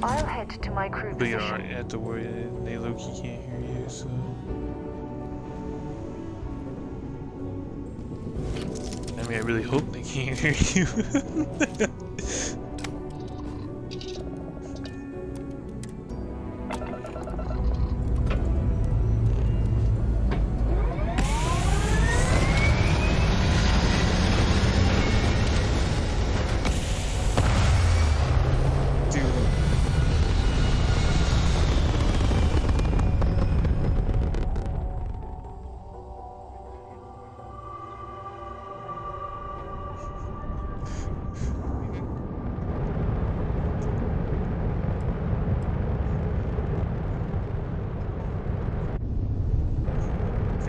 I'll head to my crew But you position. don't have to worry that they low-key can't hear you, so... I mean, I really hope they can't hear you.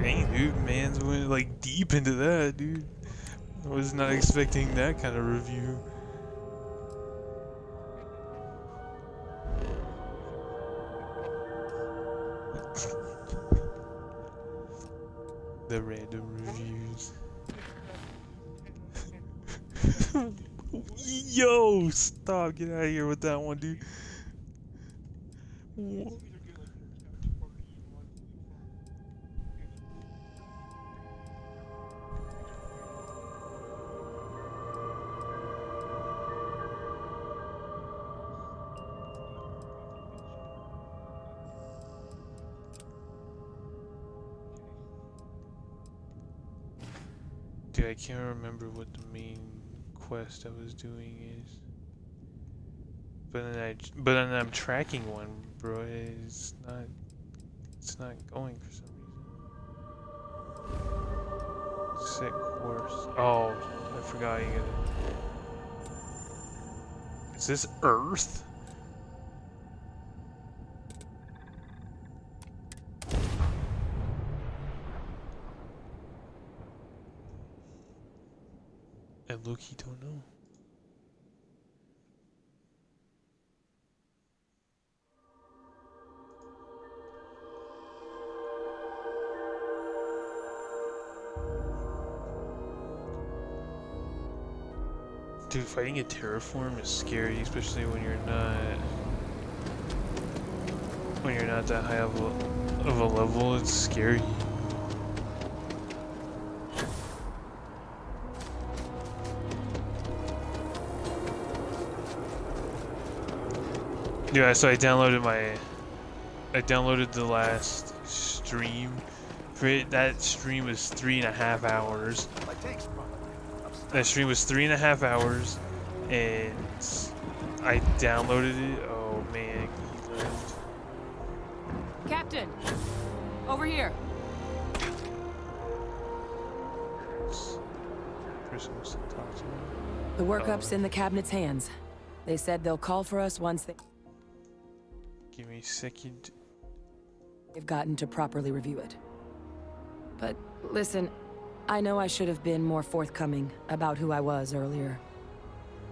Dang, dude, man's went like deep into that, dude. I was not expecting that kind of review. The random reviews. Yo, stop! Get out of here with that one, dude. Dude, I can't remember what the main quest I was doing is. But then I'm tracking one, bro. It's not going for some reason. Sick horse. Oh, I forgot you gotta. Is this Earth? I low-key don't know. Dude, fighting a terraform is scary, especially when you're not that high of a level. It's scary. Yeah, so I downloaded the last stream for it. That stream was 3.5 hours. That stream was 3.5 hours, and I downloaded it. Oh man, he left. Captain, over here. Person wants to talk to me. The workup's in the cabinet's hands. They said they'll call for us once Give me a second. they've gotten to properly review it. But listen, I know I should have been more forthcoming about who I was earlier.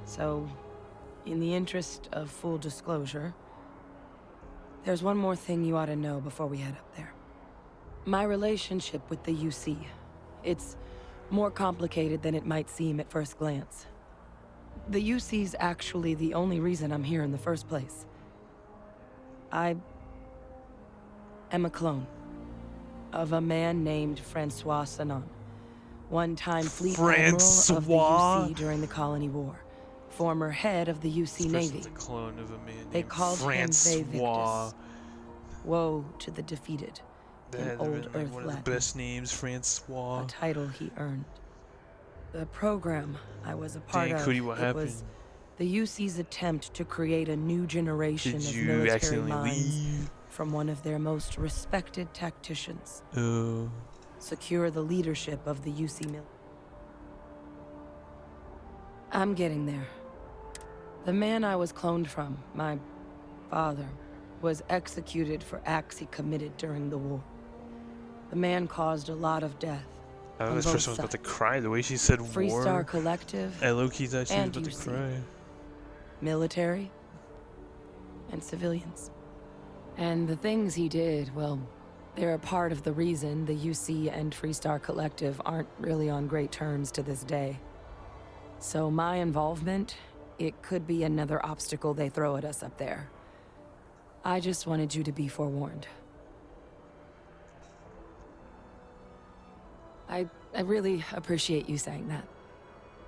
So, in the interest of full disclosure, there's one more thing you ought to know before we head up there. My relationship with the UC. It's more complicated than it might seem at first glance. The UC's actually the only reason I'm here in the first place. I am a clone of a man named Francois Sanon, one-time fleet admiral of the UC during the Colony War, former head of the UC Navy. The clone of a man They named called Francois. him Ve Victus. Woe to the defeated. That in had Old been like Earth one of the Latin. best names, Francois. A title he earned. The program I was a part Dang, of, Cootie, what it happened? was the UC's attempt to create a new generation Did of you military accidentally minds leave? from one of their most respected tacticians. Oh. Secure the leadership of the UC military. I'm getting there. The man I was cloned from, my father, was executed for acts he committed during the war. The man caused a lot of death. I on this both person was about to sides. cry the way she said Freestar war. Collective, I low-key thought she was and about to UC. cry. military, and civilians. And the things he did, well, they're a part of the reason the UC and Freestar Collective aren't really on great terms to this day. So my involvement, it could be another obstacle they throw at us up there. I just wanted you to be forewarned. I really appreciate you saying that.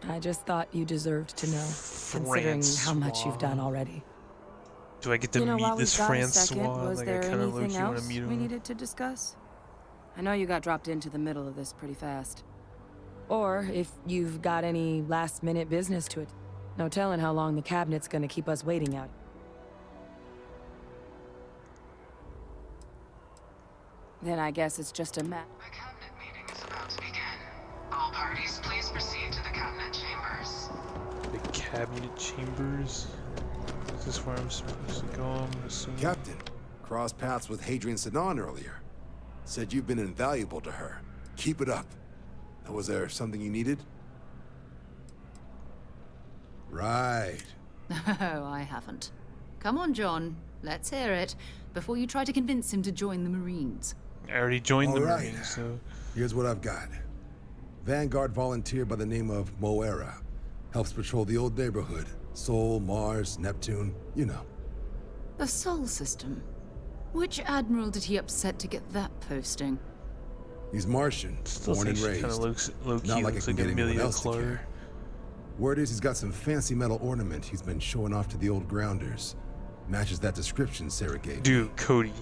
I just thought you deserved to know, considering how much you've done already. Do I get to meet this Francois? Was Like, there I kind of anything want to else meet we him. needed to discuss? I know you got dropped into the middle of this pretty fast. Or if you've got any last-minute business to it. No telling how long the cabinet's gonna keep us waiting out. Then I guess it's just a The cabinet meeting is about to begin. All parties, please proceed to the cabinet chambers. The cabinet chambers? Is this where I'm supposed to go? I'm assuming. Captain, crossed paths with Hadrian Sinan earlier. Said you've been invaluable to her. Keep it up. Now, was there something you needed? Right. Oh, I haven't. Come on, John. Let's hear it, before you try to convince him to join the Marines. I already joined the All right. Marines, so... Here's what I've got. Vanguard volunteer by the name of Moera. Helps patrol the old neighborhood. Sol, Mars, Neptune, you know. The Sol system. Which admiral did he upset to get that posting? He's Martian, Still born and think she raised. kind of looks low-key, Not like looks I like can get anyone Amelia else to Clark. care. Word is he's got some fancy metal ornament he's been showing off to the old grounders. Matches that description Sarah gave me. Dude, Cody.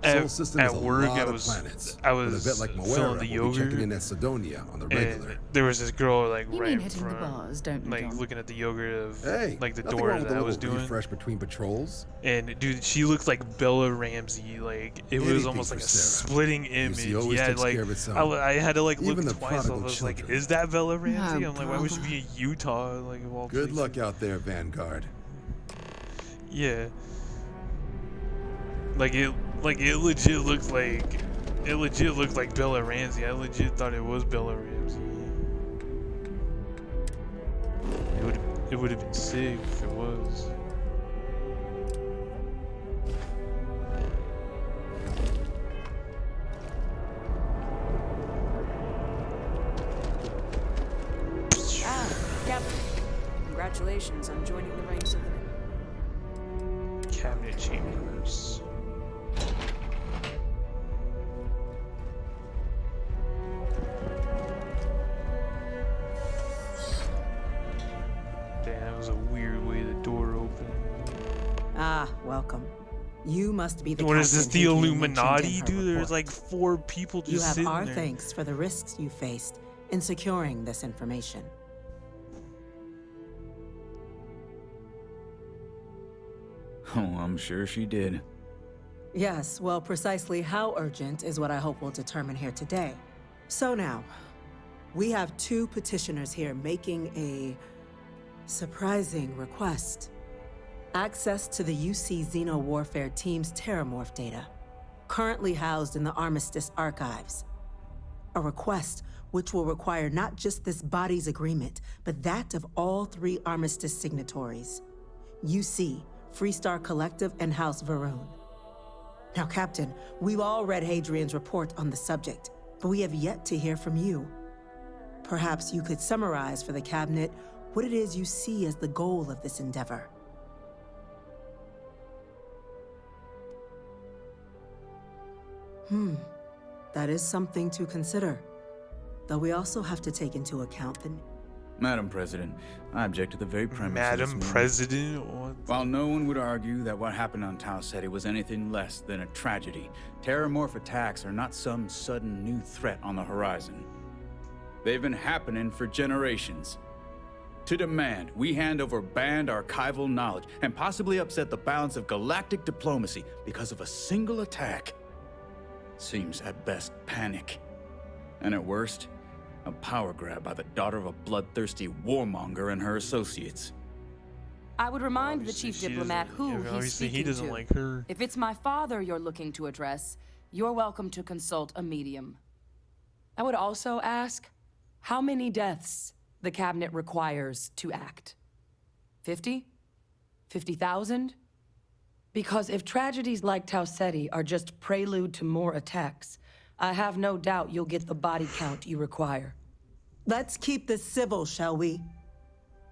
Sol system is At a work, lot I of was planets. filling With a vet like the Moera will be yogurt, checking in at Sidonia on the regular. and there was this girl like You right mean in hitting the front, bars, don't you, like John? looking at the yogurt of Hey, like the nothing door wrong with that a I was little doing. refresh between patrols. And dude, she looked like Bella Ramsey. Like it was Anything almost for like a Sarah. splitting You see, image. always Yeah, takes like care of its own. I had to like look Even the twice. I prodigal was like, children. is that Bella Ramsey? Oh, I'm like, why would she brother. be in Utah? Like of all Good places? luck out there, Vanguard. Yeah. Like it legit looked like Bella Ramsey. I legit thought it was Bella Ramsey. It would have been sick if it was. Yep. Congratulations on joining the ranks of Cabinet chambers. Damn, that was a weird way the door opened. Ah, welcome. You must be the What is this, captain the Hadrian mentioned in Illuminati, her dude? There's report. like 4 people just You have sitting our there. thanks for the risks you faced in securing this information. Oh, I'm sure she did. Yes, well, precisely how urgent is what I hope we'll determine here today. So now, we have 2 petitioners here making a surprising request. Access to the UC Xeno Warfare Team's Terrormorph data, currently housed in the Armistice archives. A request which will require not just this body's agreement, but that of all 3 Armistice signatories. UC, Freestar Collective, and House Varun. Now, Captain, we've all read Hadrian's report on the subject, but we have yet to hear from you. Perhaps you could summarize for the Cabinet what it is you see as the goal of this endeavor. That is something to consider. Though we also have to take into account the... Madam President, I object to the very premise of this Madam meeting. President? What? While no one would argue that what happened on Tau Ceti was anything less than a tragedy, Terrormorph attacks are not some sudden new threat on the horizon. They've been happening for generations. To demand we hand over banned archival knowledge and possibly upset the balance of galactic diplomacy because of a single attack seems at best panic. And at worst, a power grab by the daughter of a bloodthirsty warmonger and her associates. I would remind the Obviously, chief she diplomat doesn't- who yeah, he's obviously speaking he doesn't to. like her. If it's my father you're looking to address, you're welcome to consult a medium. I would also ask how many deaths the cabinet requires to act. 50? 50,000? Because if tragedies like Tau Ceti are just prelude to more attacks, I have no doubt you'll get the body count you require. Let's keep this civil, shall we?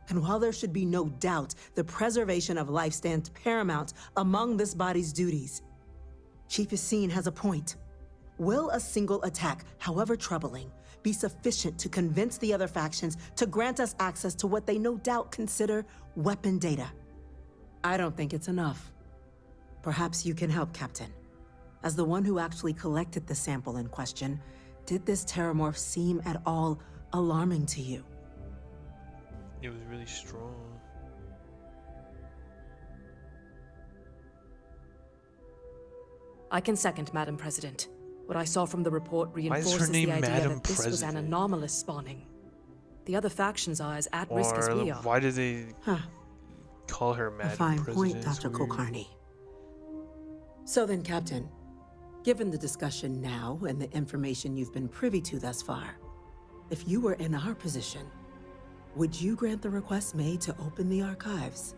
And while there should be no doubt the preservation of life stands paramount among this body's duties, Chief Yassine has a point. Will a single attack, however troubling, be sufficient to convince the other factions to grant us access to what they no doubt consider weapon data? I don't think it's enough. Perhaps you can help, Captain. As the one who actually collected the sample in question, did this Terrormorph seem at all alarming to you? It was really strong. I can second, Madam President. What I saw from the report Why is her reinforces name the idea Madam that this was an President? anomalous spawning. The other factions are as at risk as we Or are. why did they Huh. call her A Madam fine President? point, It's Dr. weird. Kulkarni. So then, Captain, given the discussion now and the information you've been privy to thus far, if you were in our position, would you grant the request made to open the archives?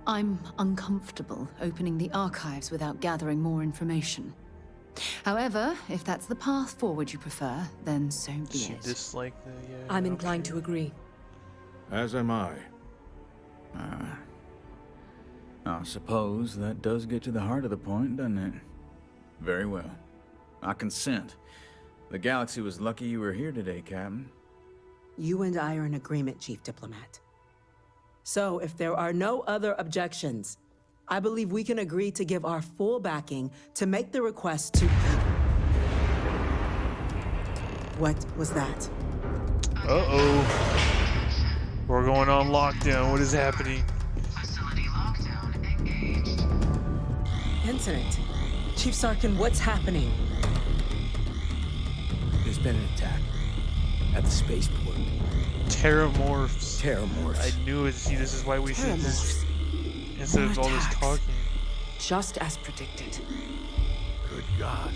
I'm uncomfortable opening the archives without gathering more information. However, if that's the path forward you prefer, then so be She it. disliked the, yeah, I'm inclined to agree. As am I. I suppose that does get to the heart of the point, doesn't it? Very well. I consent. The galaxy was lucky you were here today, Captain. You and I are in agreement, Chief Diplomat. So, if there are no other objections, I believe we can agree to give our full backing to make the request to... What was that? Uh-oh. We're going on lockdown. What is happening? Facility lockdown engaged. Incident. Chief Sarkin, what's happening? There's been an attack at the spaceport. Terrormorphs. Terrormorphs. I knew it. See, this is why we should just, Terrormorphs. instead of More all this attacks. talking. Just as predicted. Good God.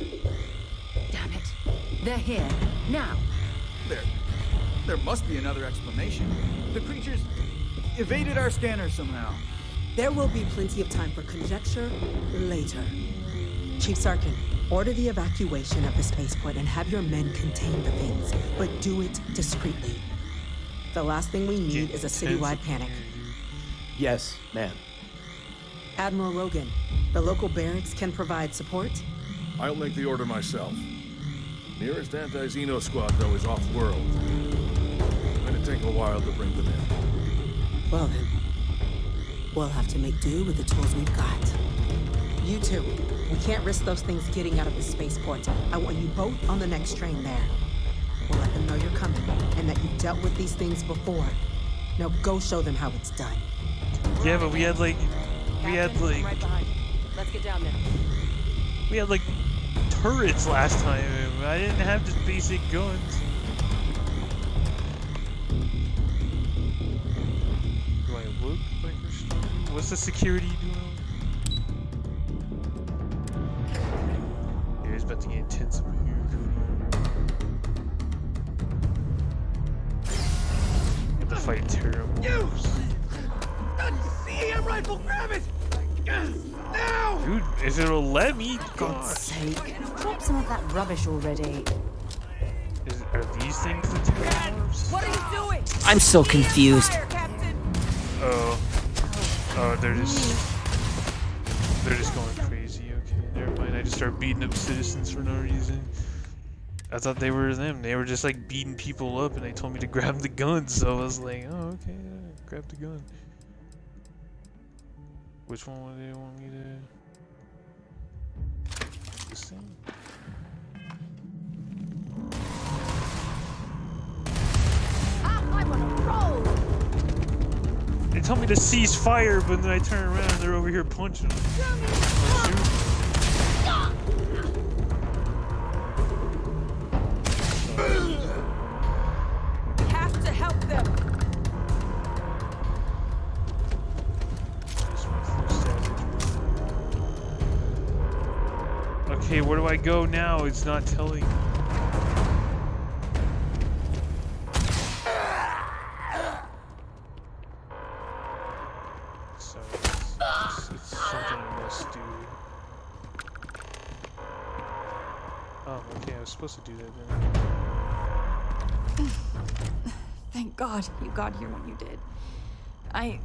Damn it. They're here. Now. There must be another explanation. The creatures evaded our scanner somehow. There will be plenty of time for conjecture later. Chief Sarkin, order the evacuation of the spaceport and have your men contain the things, but do it discreetly. The last thing we need is a citywide panic. Yes, ma'am. Admiral Logan, the local barracks can provide support? I'll make the order myself. Nearest anti-Xeno squad, though, is off-world. Gonna take a while to bring them in. Well then, we'll have to make do with the tools we've got. You two, we can't risk those things getting out of the spaceport. I want you both on the next train there. We'll let them know you're coming and that you've dealt with these things before. Now go show them how it's done. Yeah, but we had like Right behind you. Let's get down there. turrets last time. I didn't have just basic guns. Do I look like we're strong? What's the security doing? Yeah, it's about to get intense up here. Have to fight Terrormorphs. Dude, if it'll let me, gosh. Sake. Drop some of that rubbish already. Are these things the Terrormorphs? What are you doing? I'm so confused. Oh. Oh, they're just going crazy. Okay, never mind. I just started beating up citizens for no reason. I thought they were them. They were just like beating people up, and they told me to grab the gun. So I was like, oh, okay, yeah, grab the gun. Which one would they want me to? This thing? I'm on a roll! They told me to cease fire, but then I turn around and they're over here punching them. Oh, shoot. Have to help them. Just went full savage. Okay, where do I go now? It's not telling me. So it's something I must do. Oh, okay, I was supposed to do that then. Thank God you got here when you did. I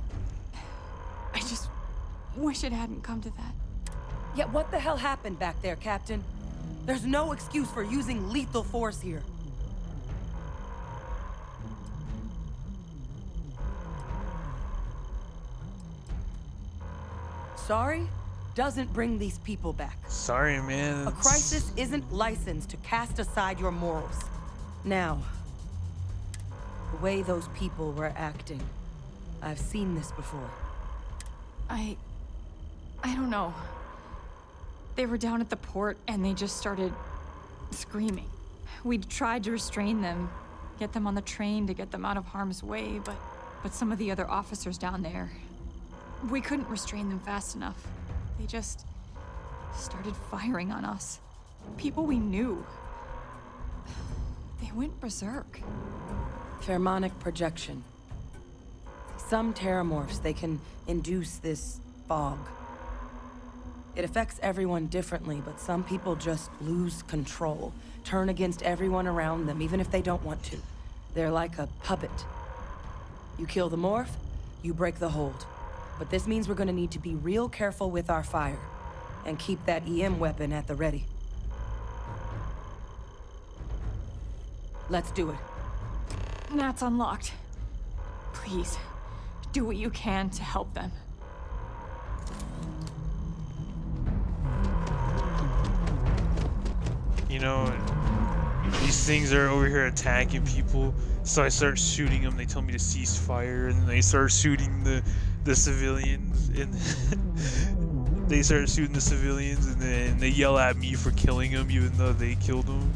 just wish it hadn't come to that. Yeah, what the hell happened back there, Captain? There's no excuse for using lethal force here. Sorry doesn't bring these people back. Sorry, man. A crisis isn't licensed to cast aside your morals. Now, the way those people were acting, I've seen this before. I don't know. They were down at the port and they just started screaming. We'd tried to restrain them, get them on the train to get them out of harm's way, but some of the other officers down there, we couldn't restrain them fast enough. They just started firing on us. People we knew. They went berserk. Pheromonic projection. Some Terrormorphs, they can induce this fog. It affects everyone differently, but some people just lose control, turn against everyone around them, even if they don't want to. They're like a puppet. You kill the morph, you break the hold. But this means we're gonna need to be real careful with our fire, and keep that EM weapon at the ready. Let's do it. Nat's unlocked. Please, do what you can to help them. You know, these things are over here attacking people, so I start shooting them. They tell me to cease fire, and then they start shooting the civilians, and they start shooting the civilians, and then they yell at me for killing them, even though they killed them.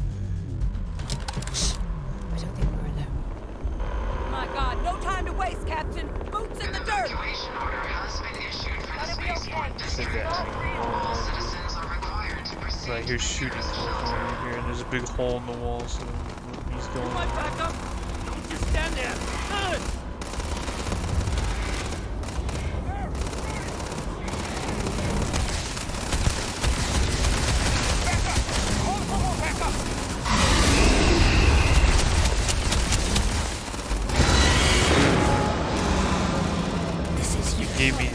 I don't think we're alone. My God, no time to waste, Captain. Boots in the dirt. Evacuation order has been issued for the Gotta be spaceport okay. district. All citizens are required to proceed. So I hear shooting over here, and there's a big hole in the wall, so he's going. Back up! Don't just stand there! Good! Gave me.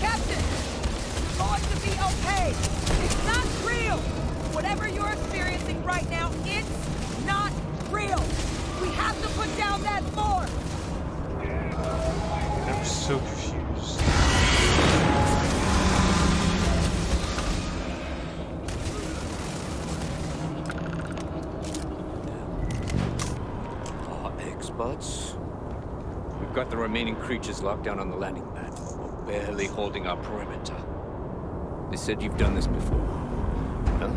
Captain, you're going to be okay. It's not real. Whatever you're experiencing right now, it's not real. We have to put down that force. I'm so confused. Experts. We've got the remaining creatures locked down on the landing pad. We're barely holding our perimeter. They said you've done this before. Well,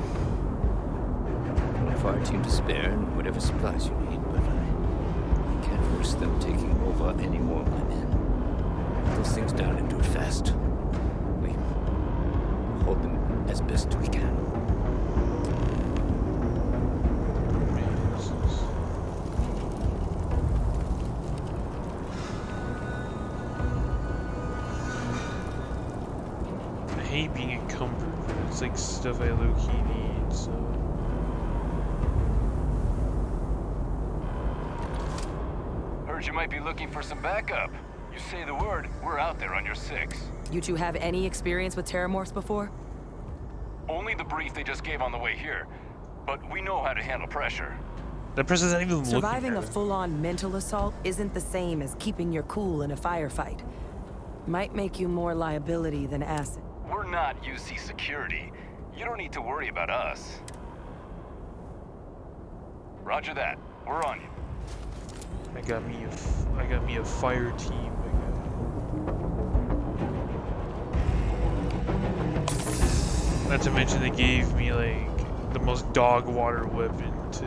a fire team to spare and whatever supplies you need, but I can't risk them taking over any more of my men. Get those things down and do it fast. We hold them as best we can. I hate being encumbered. It's like stuff I low-key need, so... Heard you might be looking for some backup. You say the word, we're out there on your 6. You two have any experience with Terrormorphs before? Only the brief they just gave on the way here. But we know how to handle pressure. That person's not even looking Surviving at a it. full-on mental assault isn't the same as keeping your cool in a firefight. Might make you more liability than acid. We're not UC security. You don't need to worry about us. Roger that. We're on you. I got me a fire team. Not to mention they gave me like the most dog water weapon to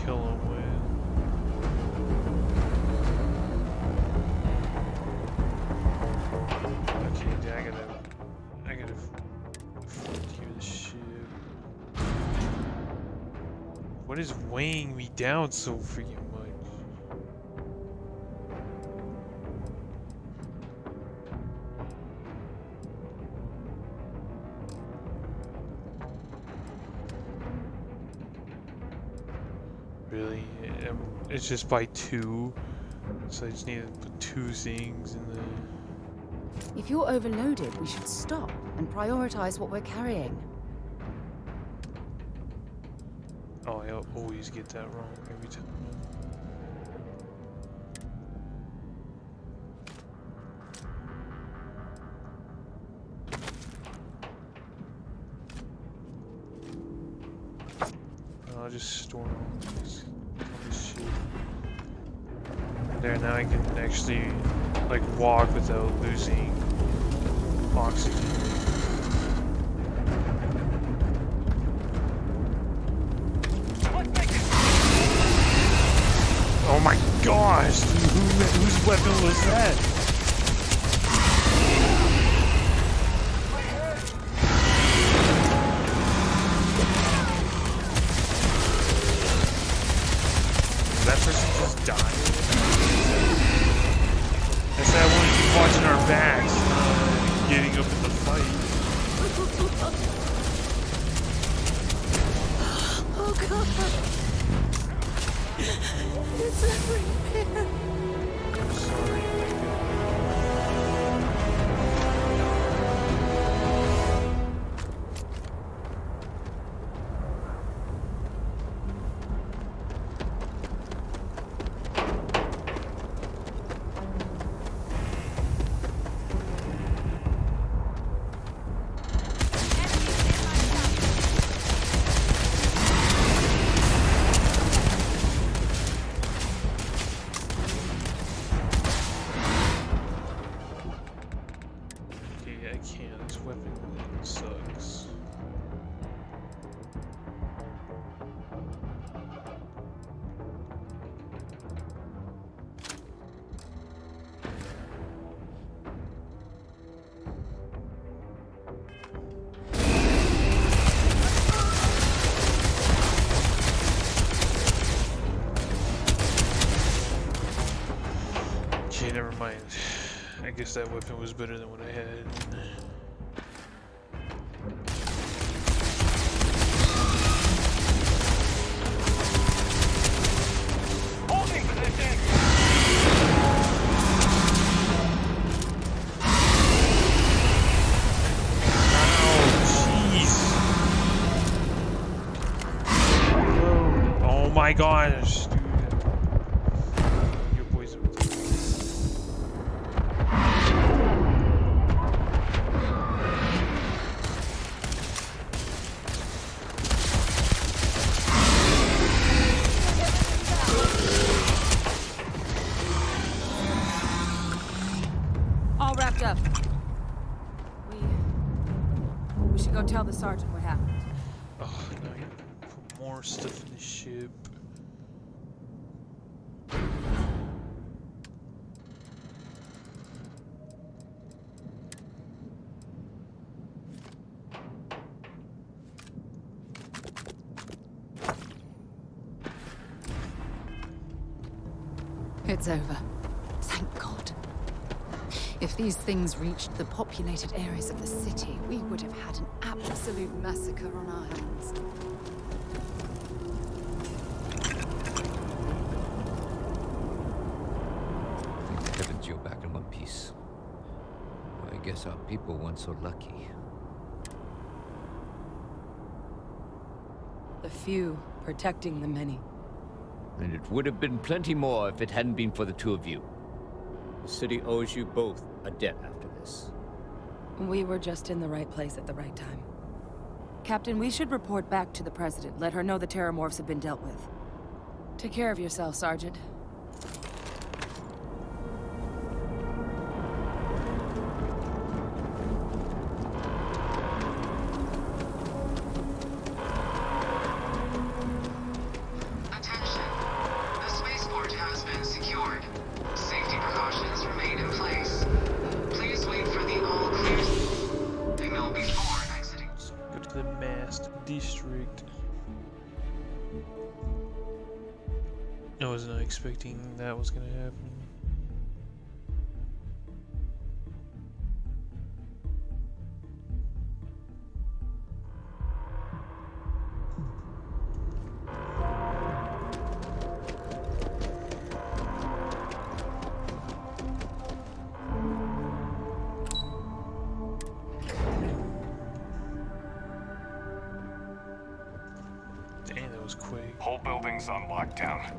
kill him with. Okay, dude, I gotta frontier the ship. What is weighing me down so freaking much? really. It's just by 2. So I just need to put 2 things in the... If you're overloaded, we should stop and prioritize what we're carrying. Oh, I always get that wrong every time. I'll just store all this shit. There, now I can actually, like, walk without losing oxygen. Oh my gosh, dude, whose weapon was that? Did that person just die? That's that one keep watching our backs, getting up in the fight. Oh god! It's everywhere! I'm sorry, Micah. Okay, never mind. I guess that weapon was better than what I had. Holding position! Oh, jeez. Oh my gosh, dude. Your boy's a... All wrapped up. We should go tell the sergeant what happened. Oh, now I gotta put more stuff in the ship. It's over. Thank God. If these things reached the populated areas of the city, we would have had an absolute massacre on our hands. Thank the heavens you're back in one piece. Well, I guess our people weren't so lucky. The few protecting the many. And it would have been plenty more if it hadn't been for the two of you. The city owes you both a debt after this. We were just in the right place at the right time. Captain, we should report back to the President. Let her know the Terrormorphs have been dealt with. Take care of yourself, Sergeant. Attention. The spaceport has been secured. Safety precautions remain in place. Please wait for the all clear signal before exiting. Go to the Mast District. I was not expecting that was gonna happen. Everything's on lockdown.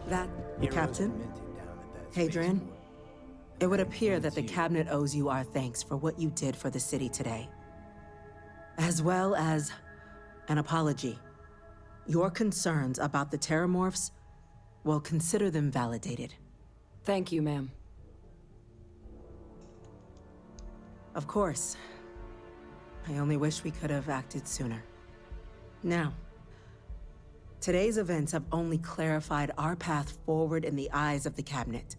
That, Captain? Hadrian, it would appear that the Cabinet owes you our thanks for what you did for the city today. As well as an apology. Your concerns about the Terrormorphs, well, consider them validated. Thank you, ma'am. Of course. I only wish we could have acted sooner. Now, today's events have only clarified our path forward in the eyes of the Cabinet.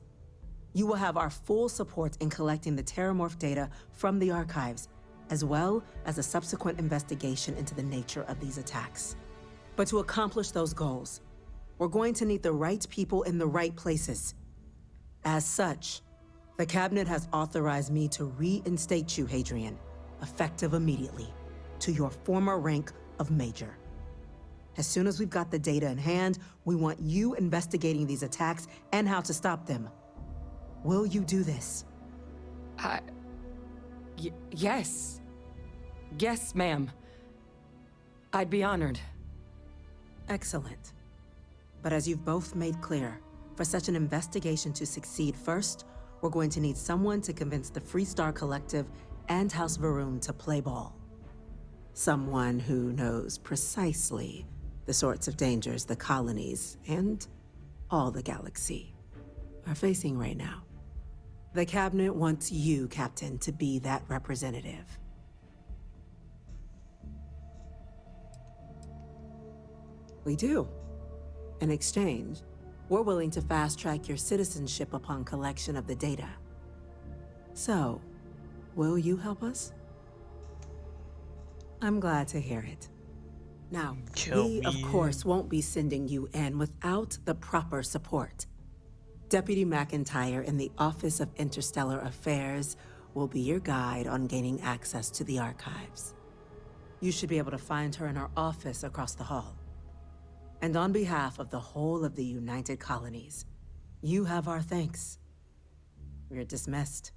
You will have our full support in collecting the Terrormorph data from the archives, as well as a subsequent investigation into the nature of these attacks. But to accomplish those goals, we're going to need the right people in the right places. As such, the Cabinet has authorized me to reinstate you, Hadrian, effective immediately, to your former rank of Major. As soon as we've got the data in hand, we want you investigating these attacks and how to stop them. Will you do this? Yes. Yes, ma'am. I'd be honored. Excellent. But as you've both made clear, for such an investigation to succeed first, we're going to need someone to convince the Freestar Collective and House Varun to play ball. Someone who knows precisely the sorts of dangers the colonies and all the galaxy are facing right now. The Cabinet wants you, Captain, to be that representative. We do. In exchange, we're willing to fast-track your citizenship upon collection of the data. So, will you help us? I'm glad to hear it. Now, we, of course, won't be sending you in without the proper support. Deputy McIntyre in the Office of Interstellar Affairs will be your guide on gaining access to the archives. You should be able to find her in our office across the hall. And on behalf of the whole of the United Colonies, you have our thanks. We're dismissed.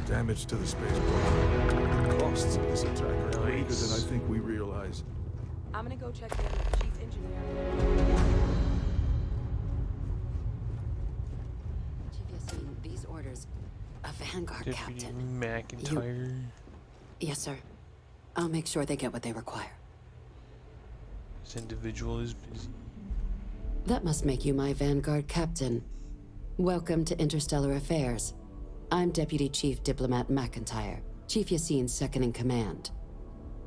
Damage to the spaceport. The costs of this attack are greater than I think we realize. I'm gonna go check in with the chief engineer. Chief Yassine, these orders. A Vanguard Deputy captain. McIntyre. Yes, sir. I'll make sure they get what they require. This individual is busy. That must make you my Vanguard captain. Welcome to Interstellar Affairs. I'm Deputy Chief Diplomat McIntyre, Chief Yassine's second-in-command.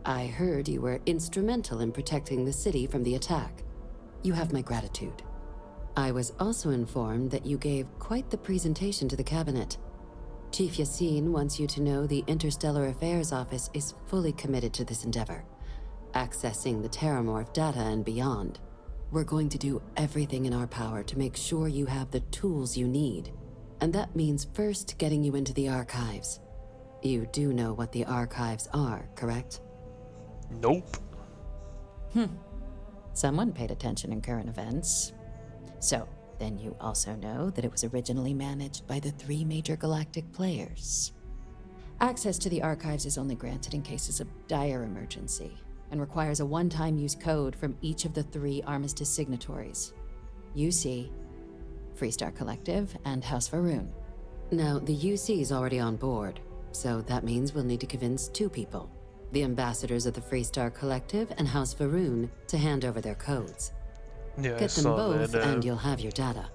I heard you were instrumental in protecting the city from the attack. You have my gratitude. I was also informed that you gave quite the presentation to the Cabinet. Chief Yassine wants you to know the Interstellar Affairs Office is fully committed to this endeavor, accessing the Terrormorph data and beyond. We're going to do everything in our power to make sure you have the tools you need. And that means first getting you into the archives. You do know what the archives are, correct? Nope. Someone paid attention in current events. So, then you also know that it was originally managed by the 3 major galactic players. Access to the archives is only granted in cases of dire emergency, and requires a one-time use code from each of the 3 Armistice signatories. UC, Freestar Collective, and House Varun. Now, the UC's already on board, so that means we'll need to convince 2 people. The ambassadors of the Freestar Collective and House Varun to hand over their codes. Yeah, Get them both and you'll have your data.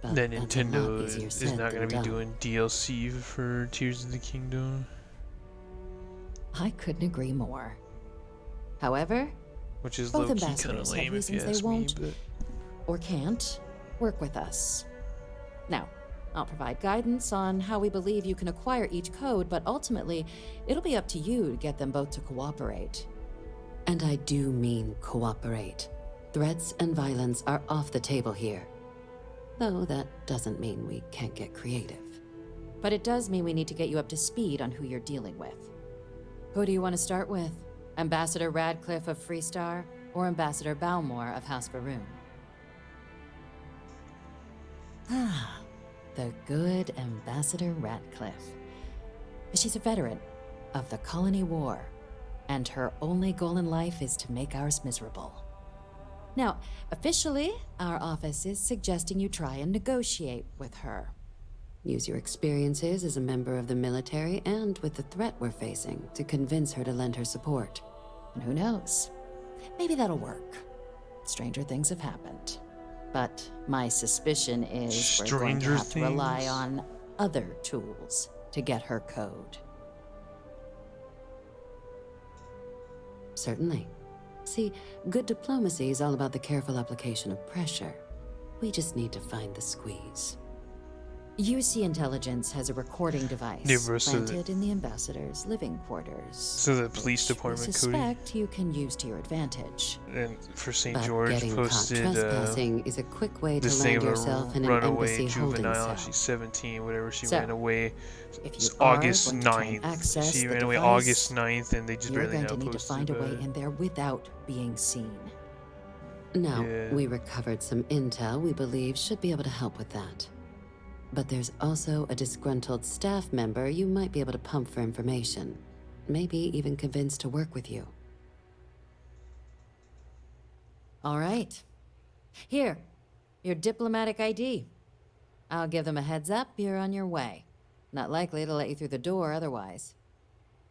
But that that's a lot Nintendo easier is said not going than to be done. doing DLC for Tears of the Kingdom. I couldn't agree more. However, Which is both low-key kind ambassadors of have lame if you reasons ask they me, won't but... or can't work with us. Now, I'll provide guidance on how we believe you can acquire each code, but ultimately, it'll be up to you to get them both to cooperate. And I do mean cooperate. Threats and violence are off the table here. Though that doesn't mean we can't get creative. But it does mean we need to get you up to speed on who you're dealing with. Who do you want to start with? Ambassador Radcliffe of Freestar, or Ambassador Balmore of House Varun? Ah, the good Ambassador Radcliffe. She's a veteran of the Colony War, and her only goal in life is to make ours miserable. Now, officially, our office is suggesting you try and negotiate with her. Use your experiences as a member of the military and with the threat we're facing to convince her to lend her support. And who knows? Maybe that'll work. Stranger things have happened. But my suspicion is we're going to have to rely on other tools to get her code. Certainly. See, good diplomacy is all about the careful application of pressure. We just need to find the squeeze. UC Intelligence has a recording device planted in the ambassador's living quarters. So the police department, I suspect you can use to your advantage. And for St. George posted trespassing is a quick way this to thing land of yourself in a an runaway embassy holding juvenile. cell. She's 17, whatever. She So, ran away if you August are going to try and 9th. access She the ran away device, August 9th, and they just you're barely going now to need to posted find a way it. in there without being seen. Now, we recovered some intel we believe should be able to help with that. But there's also a disgruntled staff member you might be able to pump for information. Maybe even convince to work with you. All right. Here, your diplomatic ID. I'll give them a heads up, you're on your way. Not likely to let you through the door otherwise.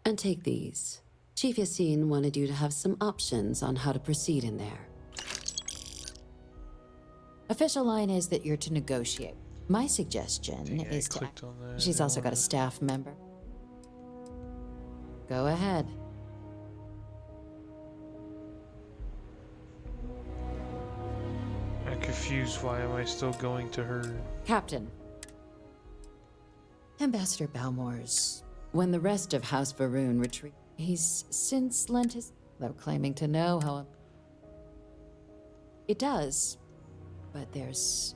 And take these. Chief Yassine wanted you to have some options on how to proceed in there. Official line is that you're to negotiate. My suggestion is to... She's also got a staff member. Go ahead. I'm confused. Why am I still going to her? Captain. Ambassador Balmore's. When the rest of House Varun retreat, he's since lent his... Though claiming to know how... It does. But there's...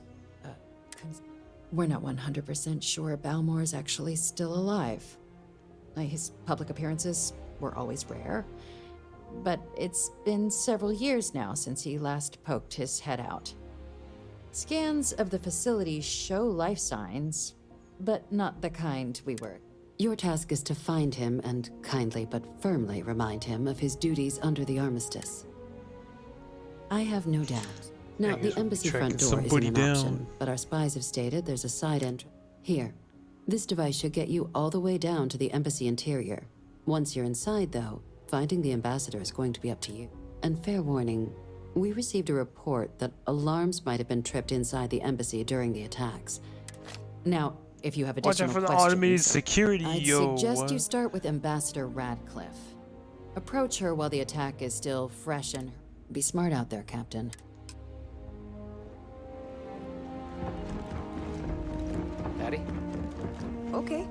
We're not 100% sure Balmore is actually still alive. His public appearances were always rare, but it's been several years now since he last poked his head out. Scans of the facility show life signs, but not the kind we were. Your task is to find him and kindly but firmly remind him of his duties under the armistice. I have no doubt. Now, the embassy front door isn't an option, but our spies have stated there's a side entrance. Here, this device should get you all the way down to the embassy interior. Once you're inside, though, finding the ambassador is going to be up to you. And fair warning, we received a report that alarms might have been tripped inside the embassy during the attacks. Now, if you have additional questions, watch out for the automated security, I'd suggest you start with Ambassador Radcliffe. Approach her while the attack is still fresh and... Be smart out there, Captain. Daddy? Okay.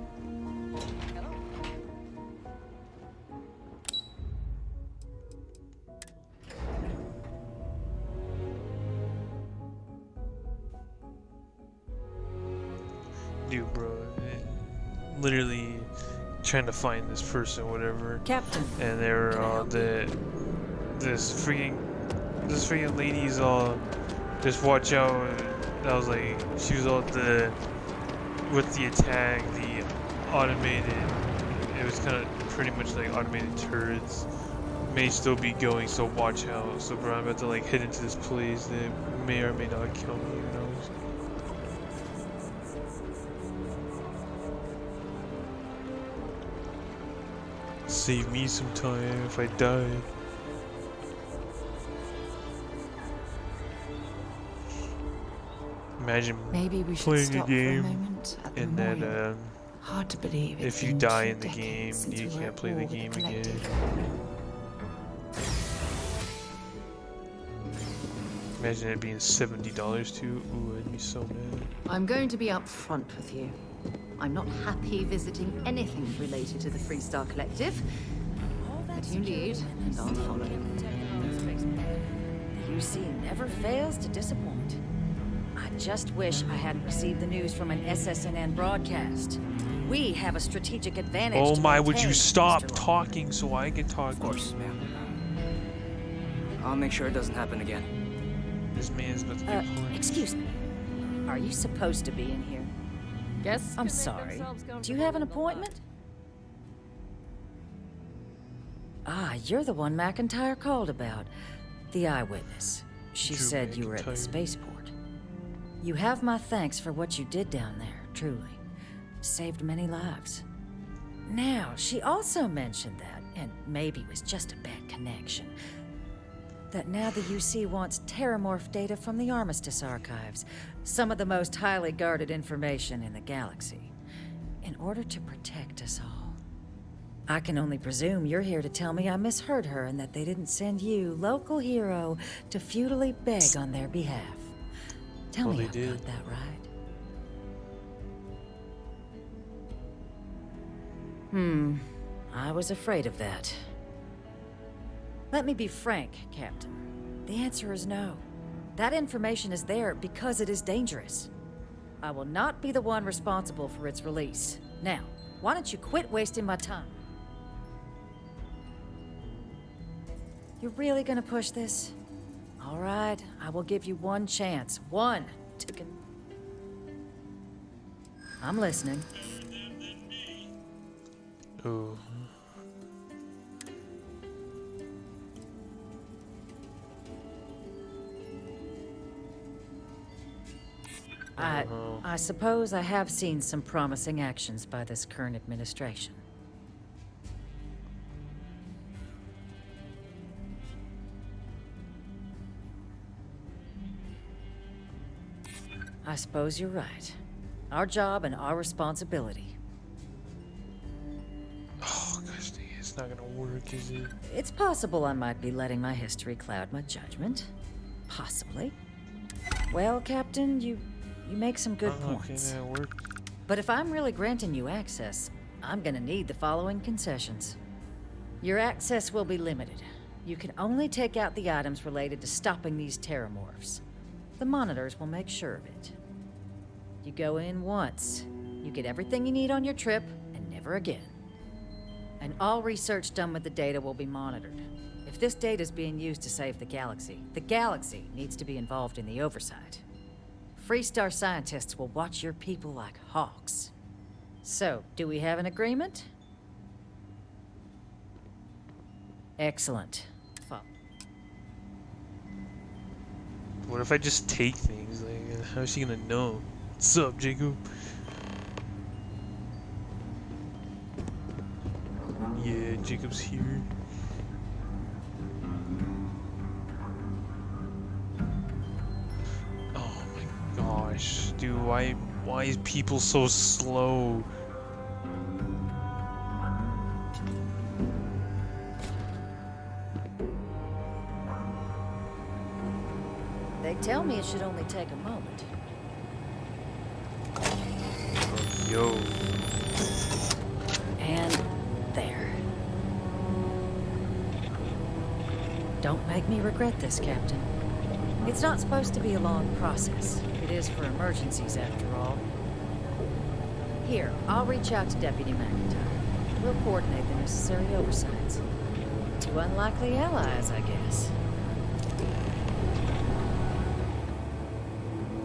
Dude, bro, literally trying to find this person, whatever. Captain. And they were all this freaking lady's all, just watch out. I was like, she was all with the attack, the automated, it was kind of pretty much like automated turrets may still be going, so watch out. So bro, I'm about to like head into this place that may or may not kill me, who knows. Save me some time if I die. Imagine Maybe we should playing stop a game for a moment at the and memorial. then Hard to believe it's if you been die 2 in the game, decades since you we were can't at play war the with game again. Collective. Imagine it being $70 too. Ooh, I'd be so mad. I'm going to be upfront with you. I'm not happy visiting anything related to the Freestar Collective. But you lead, and I'll follow. The UC never fails to disappoint. I just wish I hadn't received the news from an SSNN broadcast. We have a strategic advantage. Oh to my, would you maintain, stop Mr. Long. talking so I can talk? Of course, ma'am. I'll make sure it doesn't happen again. This man's about to get punched. Excuse me. Are you supposed to be in here? Yes? I'm sorry. Do you have an appointment? Ah, you're the one McIntyre called about. The eyewitness. She Drew said you were at the McIntyre. spaceport. You have my thanks for what you did down there, truly. Saved many lives. Now, she also mentioned that, and maybe it was just a bad connection, that now the UC wants Terrormorph data from the Armistice archives, some of the most highly guarded information in the galaxy, in order to protect us all. I can only presume you're here to tell me I misheard her and that they didn't send you, local hero, to futilely beg on their behalf. Tell Well, me they I've did. got that right. I was afraid of that. Let me be frank, Captain. The answer is no. That information is there because it is dangerous. I will not be the one responsible for its release. Now, why don't you quit wasting my time? You're really gonna push this? All right, I will give you one chance. One to I'm listening. Ooh. I suppose I have seen some promising actions by this current administration. I suppose you're right. Our job and our responsibility. Oh gosh, dang it, it's not gonna work, is it? It's possible I might be letting my history cloud my judgment. Possibly. Well, Captain, you make some good points. Okay, that worked. But if I'm really granting you access, I'm gonna need the following concessions. Your access will be limited. You can only take out the items related to stopping these Terrormorphs. The monitors will make sure of it. You go in once. You get everything you need on your trip, and never again. And all research done with the data will be monitored. If this data is being used to save the galaxy needs to be involved in the oversight. Freestar scientists will watch your people like hawks. So, do we have an agreement? Excellent. What if I just take things? Like, how's she gonna know? What's up, Jacob? Yeah, Jacob's here. Oh my gosh, dude, why is people so slow? They tell me it should only take a moment. Yo. And there. Don't make me regret this, Captain. It's not supposed to be a long process. It is for emergencies, after all. Here, I'll reach out to Deputy McIntyre. We'll coordinate the necessary oversights. Two unlikely allies, I guess.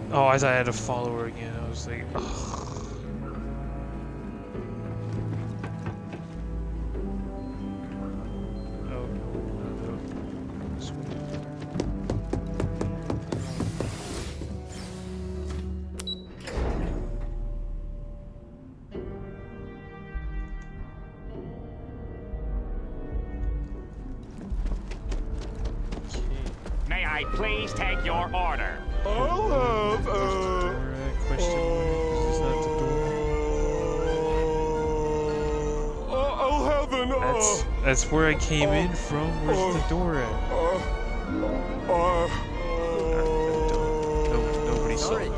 Oh, as I had to follow her again, I was like, ugh. May I please take your order? I'll have, I'll have an, That's where I came in from. Where's the door at? Nobody saw it.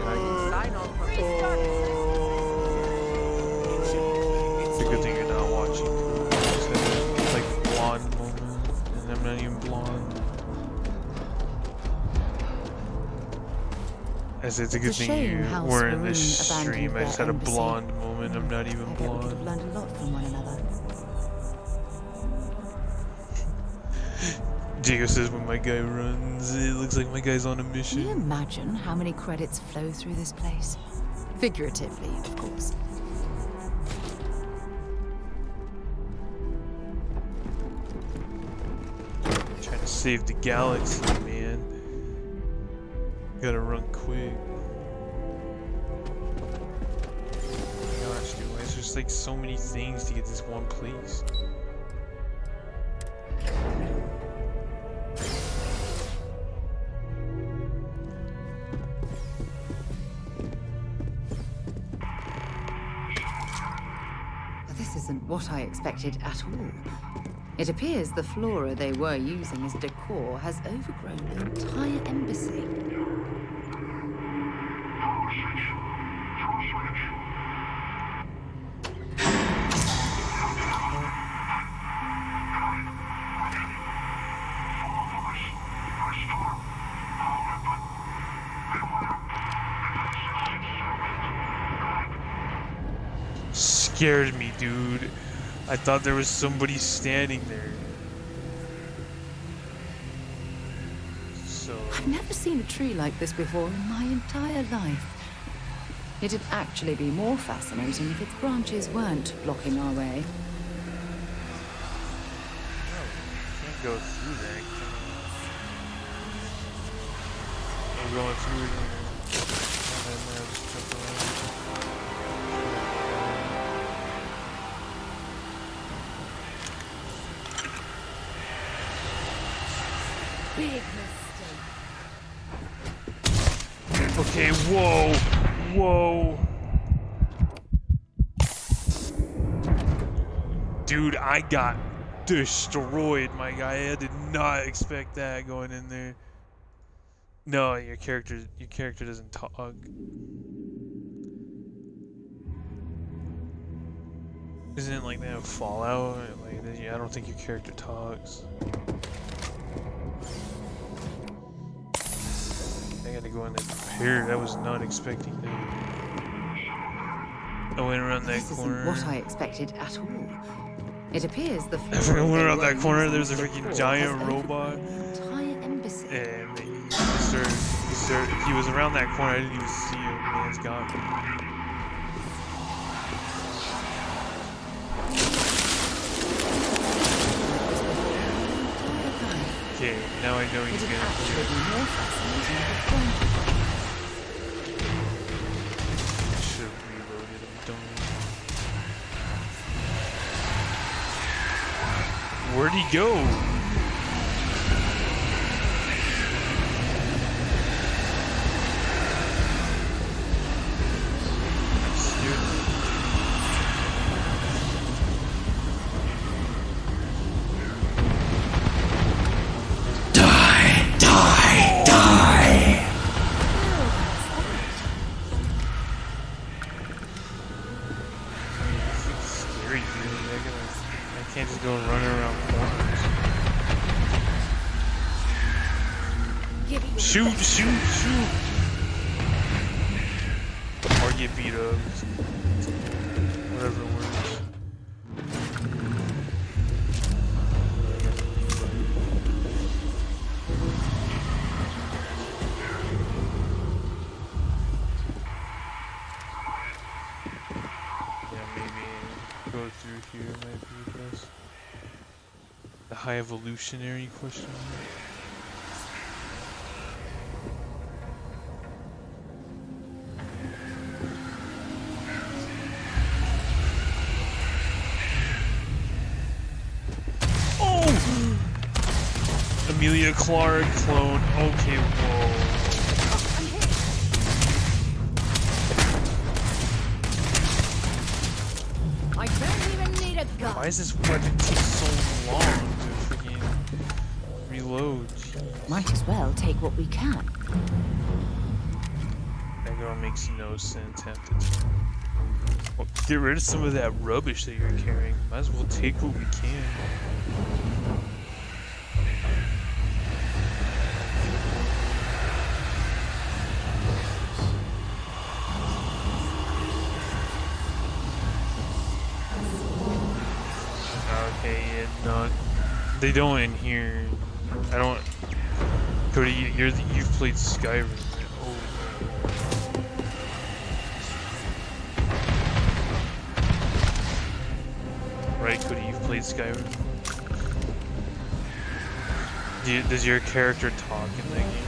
It's a good thing you're not watching. It's like blonde moment, and I'm not even blonde. I said it's a good thing you weren't in this stream. I just had a blonde moment. I'm not even blonde. Learned a lot from one another. Diego says when my guy runs, it looks like my guy's on a mission. Can you imagine how many credits flow through this place? Figuratively, of course. Trying to save the galaxy, man. Gotta run quick. Gosh, dude, why is there just like so many things to get this one place? This isn't what I expected at all. It appears the flora they were using as decor has overgrown the entire embassy. Scared me, dude. I thought there was somebody standing there. So I've never seen a tree like this before in my entire life. It'd actually be more fascinating if its branches weren't blocking our way. can't go through that. I'm going through it. Big mistake. Okay, whoa, whoa. Dude, I got destroyed, my guy. I did not expect that going in there. No, your character doesn't talk. Isn't it like that in Fallout? Like, I don't think your character talks. I gotta go in there prepared. I was not expecting that. I went around that corner. This isn't what I expected at all. It appears the I went around that corner. There's a freaking giant robot, and he was around that corner. I didn't even see him. Man's got me. Okay, now I know he's gonna do it. I should have reloaded him, don't I? Where'd he go? Shoot, shoot, shoot! Or get beat up. Whatever works. Yeah, maybe go through here might be best. The high evolutionary question mark. Amelia Clark clone. Okay, whoa. I don't even need a gun. Why is this weapon take so long to freaking reload? Jeez. Might as well take what we can. That girl makes no sense half the time. Well, get rid of some of that rubbish that you're carrying. Might as well take what we can. Okay, yeah, no, they don't in here. I don't. Cody, you've played Skyrim. Oh. Right, Cody, you've played Skyrim. Does your character talk in that game?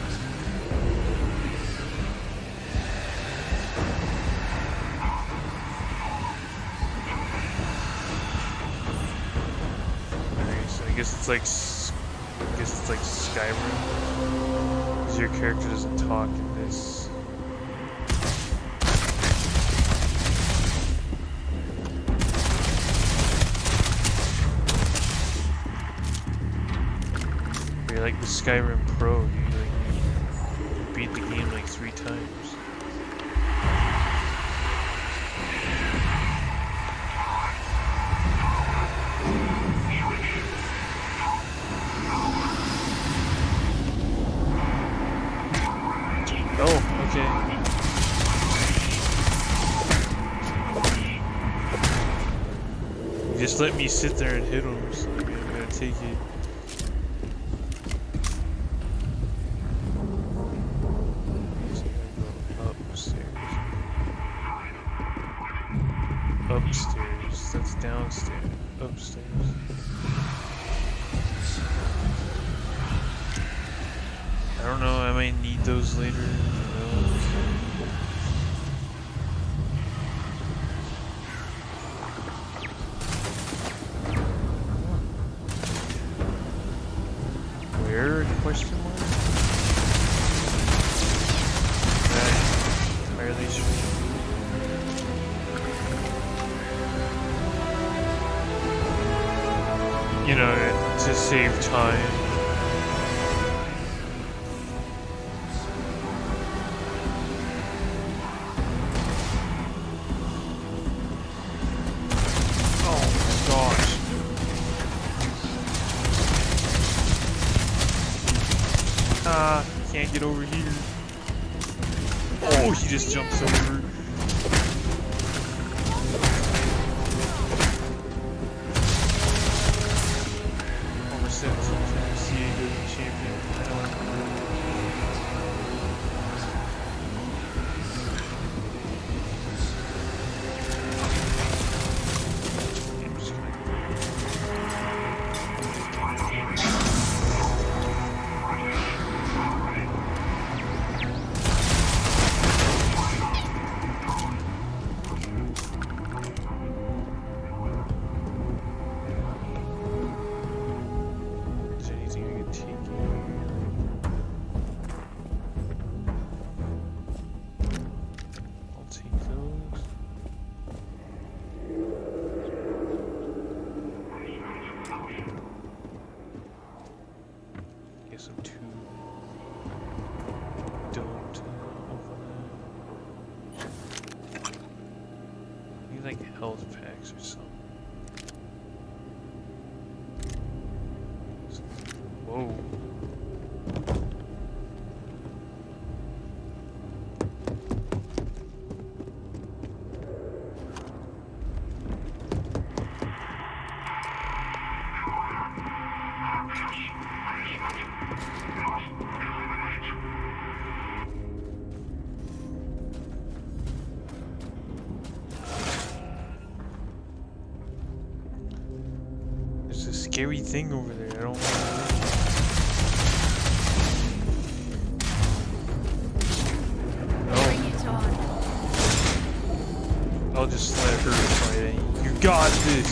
It's like, I guess it's like Skyrim. 'Cause your character doesn't talk in this. But you're like the Skyrim Pro. You beat the game like 3 times. Just let me sit there and hit him, so I'm gonna take it. So I'm gonna go upstairs. Upstairs. That's downstairs. Upstairs. I don't know, I might need those later. Question mark? Entirely sure. You know, to save time. Can't get over here. Oh, he just jumps over. Over 17 times CA champion. Health packs or something. Whoa. Scary thing over there. I don't want to. No. I'll just let her fight it. You got this.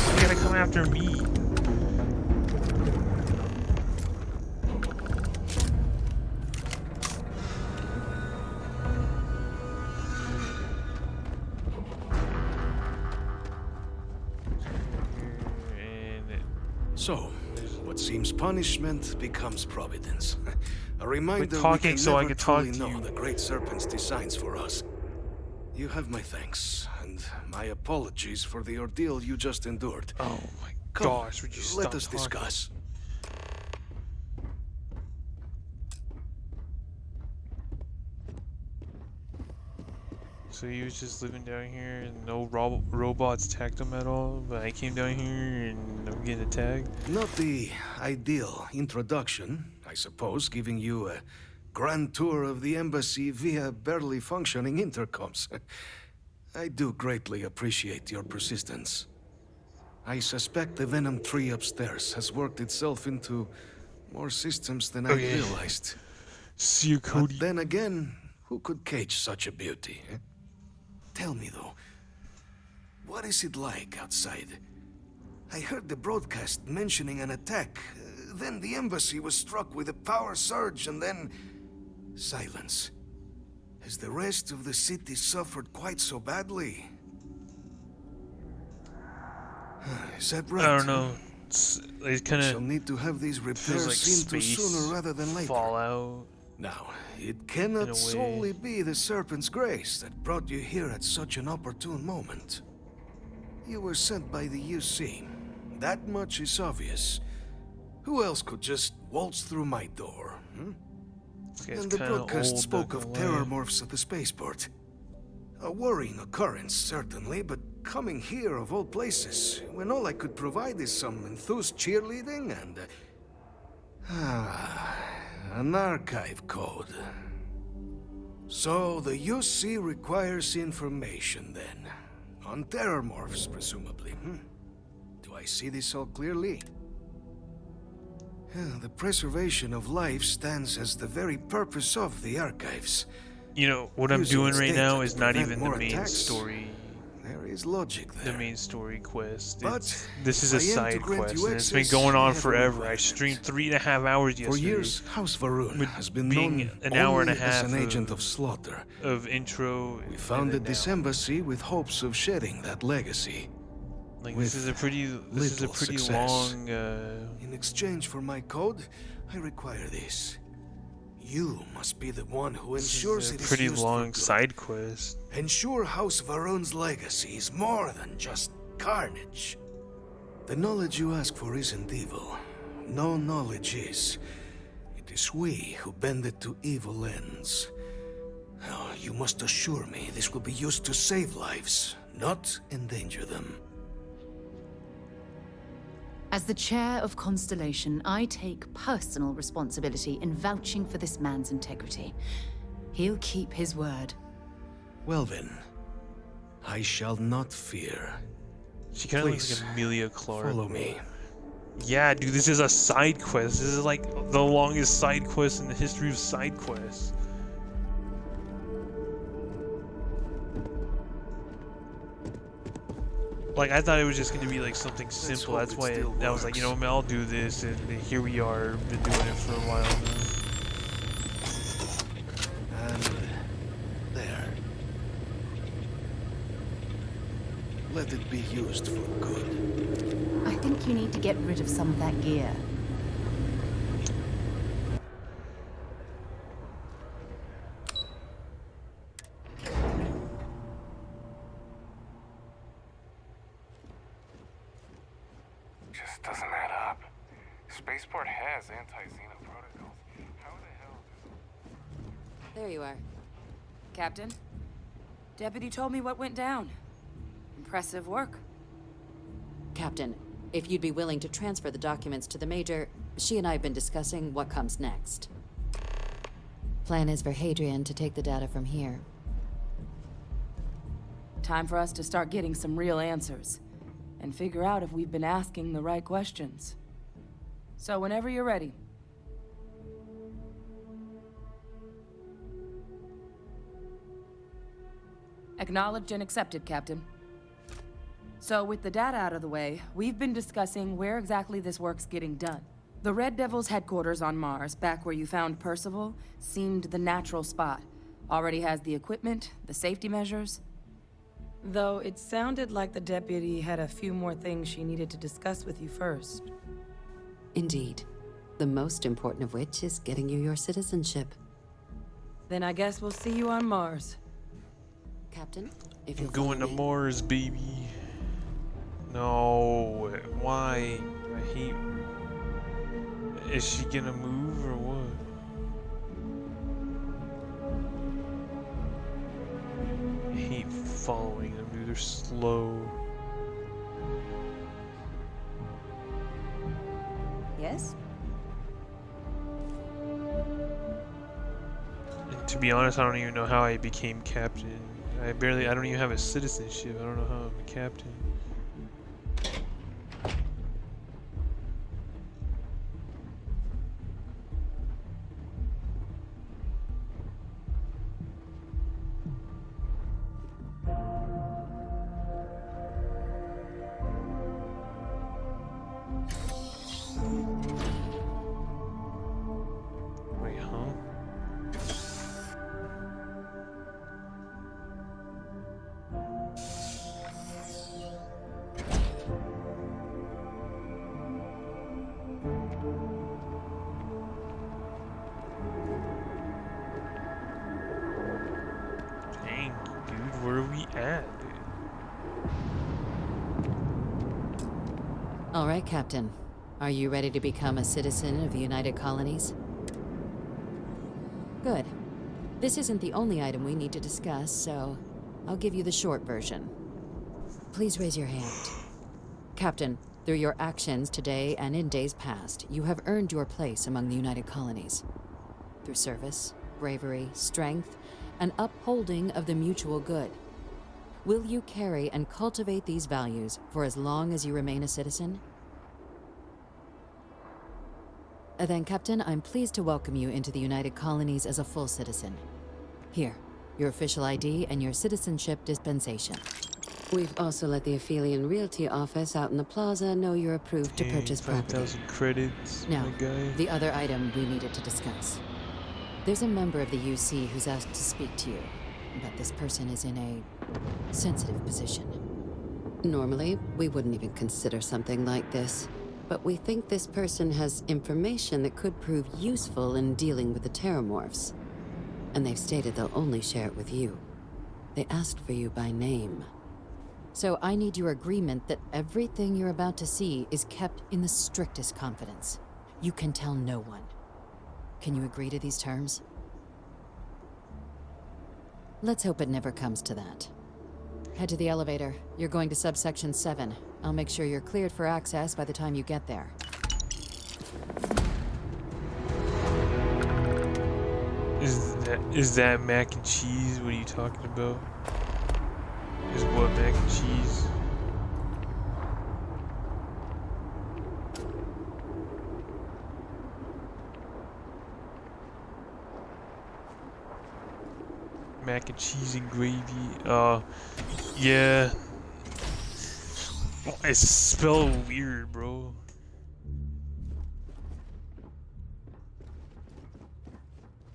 You gotta come after me. So, what seems punishment becomes providence. A reminder talking we can so never I can truly talk to know you. the Great Serpent's designs for us. You have my thanks, and my apologies for the ordeal you just endured. Oh my gosh, would you let stop us talking? discuss. So he was just living down here and no robots attacked him at all, but I came down here and I'm getting attacked. Not the ideal introduction, I suppose, giving you a grand tour of the embassy via barely functioning intercoms. I do greatly appreciate your persistence. I suspect the Venom tree upstairs has worked itself into more systems than I realized. See you, Cody. But then again, who could cage such a beauty? Eh? Tell me though, what is it like outside? I heard the broadcast mentioning an attack. Then the embassy was struck with a power surge and then... silence. Has the rest of the city suffered quite so badly? Is that right? I don't know. It kind Shall need to have these of repairs feels like seen to space sooner rather than later. Fallout. Now, it In a cannot way. solely be the Serpent's grace that brought you here at such an opportune moment. You were sent by the UC. That much is obvious. Who else could just waltz through my door? And the broadcast spoke of Terrormorphs at the spaceport. A worrying occurrence, certainly, but coming here of all places, when all I could provide is some enthused cheerleading and... an archive code. So the UC requires information, then. On Terrormorphs, presumably, Do I see this all clearly? The preservation of life stands as the very purpose of the archives. You know, what I'm Using doing right data now to is not prevent even the more main attacks. story. There is logic there. The main story quest. But This is if a I am side to grant quest, you and it's been access, going I on have a forever. I requirement. streamed 3.5 hours yesterday. For years, House Varun with has been being known an hour and a only half as an agent of slaughter. of intro. We founded this embassy with hopes of shedding that legacy. Like with this is a pretty little success. long. In exchange for my code, I require this. You must be the one who ensures it is pretty used for long good. side quest. Ensure House Varun's legacy is more than just carnage. The knowledge you ask for isn't evil. No knowledge is. It is we who bend it to evil ends. Now, you must assure me this will be used to save lives, not endanger them. As the chair of Constellation, I take personal responsibility in vouching for this man's integrity. He'll keep his word. Well then, I shall not fear. She kind of looks like Amelia Clark. Follow me. Yeah, dude, this is a side quest. This is like the longest side quest in the history of side quests. Like, I thought it was just going to be like something simple. That's why I was like, you know, I'll do this, and here we are. Been doing it for a while now. And there. Let it be used for good. I think you need to get rid of some of that gear. Just doesn't add up. Spaceport has anti-Xeno protocols. How the hell There you are. Captain? Deputy told me what went down. Impressive work. Captain, if you'd be willing to transfer the documents to the Major, she and I have been discussing what comes next. Plan is for Hadrian to take the data from here. Time for us to start getting some real answers. And figure out if we've been asking the right questions. So whenever you're ready. Acknowledged and accepted, Captain. So with the data out of the way, we've been discussing where exactly this work's getting done. The Red Devil's headquarters on Mars, back where you found Percival, seemed the natural spot. Already has the equipment, the safety measures. Though it sounded like the deputy had a few more things she needed to discuss with you first. Indeed. The most important of which is getting you your citizenship. Then I guess we'll see you on Mars. Captain, if I'm you'll going to follow me. Mars, baby. No, why? I hate. Is she gonna move or what? I hate following them, dude. They're slow. Yes? And to be honest, I don't even know how I became captain. I don't even have a citizenship. I don't know how I'm a captain. he at, dude? All right, Captain. Are you ready to become a citizen of the United Colonies? Good. This isn't the only item we need to discuss, so I'll give you the short version. Please raise your hand. Captain, through your actions today and in days past, you have earned your place among the United Colonies. Through service, bravery, strength, and upholding of the mutual good. Will you carry and cultivate these values for as long as you remain a citizen? Then, Captain, I'm pleased to welcome you into the United Colonies as a full citizen. Here, your official ID and your citizenship dispensation. We've also let the Aphelion Realty office out in the plaza know you're approved to purchase property. 5,000 credits, Now, my guy. the other item we needed to discuss. There's a member of the UC who's asked to speak to you, but this person is in a sensitive position. Normally, we wouldn't even consider something like this, but we think this person has information that could prove useful in dealing with the Terrormorphs. And they've stated they'll only share it with you. They asked for you by name. So I need your agreement that everything you're about to see is kept in the strictest confidence. You can tell no one. Can you agree to these terms? Let's hope it never comes to that. Head to the elevator. You're going to subsection 7. I'll make sure you're cleared for access by the time you get there. Is that mac and cheese? What are you talking about? Is what mac and cheese? Mac and cheese and gravy. Yeah. It's spelled weird, bro.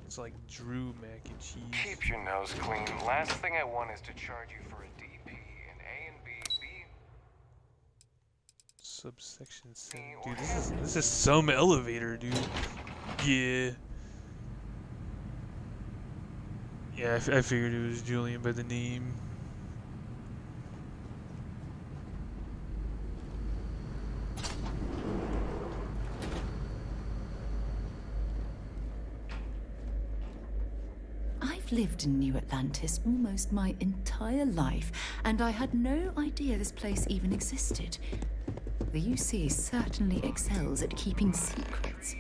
It's like Drew mac and cheese. Keep your nose clean. Last thing I want is to charge you for a DP in A and B. Subsection 7. Dude, this is some elevator, dude. Yeah. Yeah, I figured it was Julian by the name. I've lived in New Atlantis almost my entire life, and I had no idea this place even existed. The UC certainly excels at keeping secrets.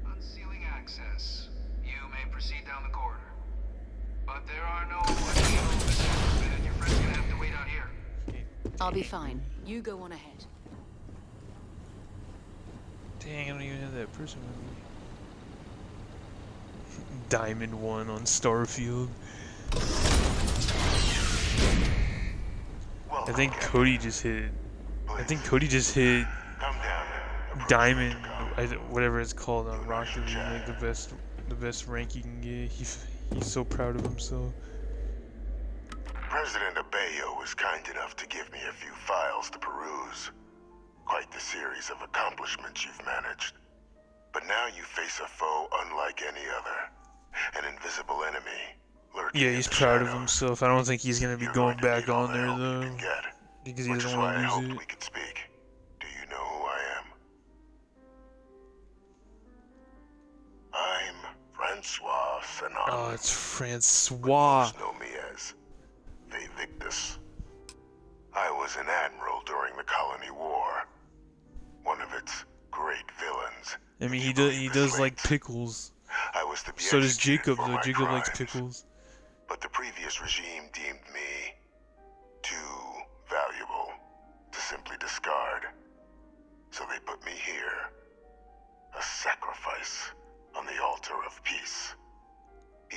Unsealing access. You may proceed down the corridor. But there are no additional visitors, and your friend's gonna have to wait out here. I'll be fine. You go on ahead. Dang, I don't even have that person with me. Diamond 1 on StarField. I think Cody just hit. I think Cody just hit Diamond, whatever it's called on Rocket League, like the best rank you can get. He's so proud of himself. President Abeyo was kind enough to give me a few files to peruse. Quite the series of accomplishments you've managed. But now you face a foe unlike any other. An invisible enemy. Yeah, he's proud of himself. I don't think he's gonna be going back on there though, because he doesn't want to lose it. We could speak. Do you know who I am? I'm Francois Sanon. Oh, it's Francois. Know me as Victus. I was an admiral during the Colony War. One of its great villains. I mean, he does like pickles. So does Jacob, though. Jacob likes pickles. But the previous regime deemed me too valuable to simply discard. So they put me here. A sacrifice on the altar of peace.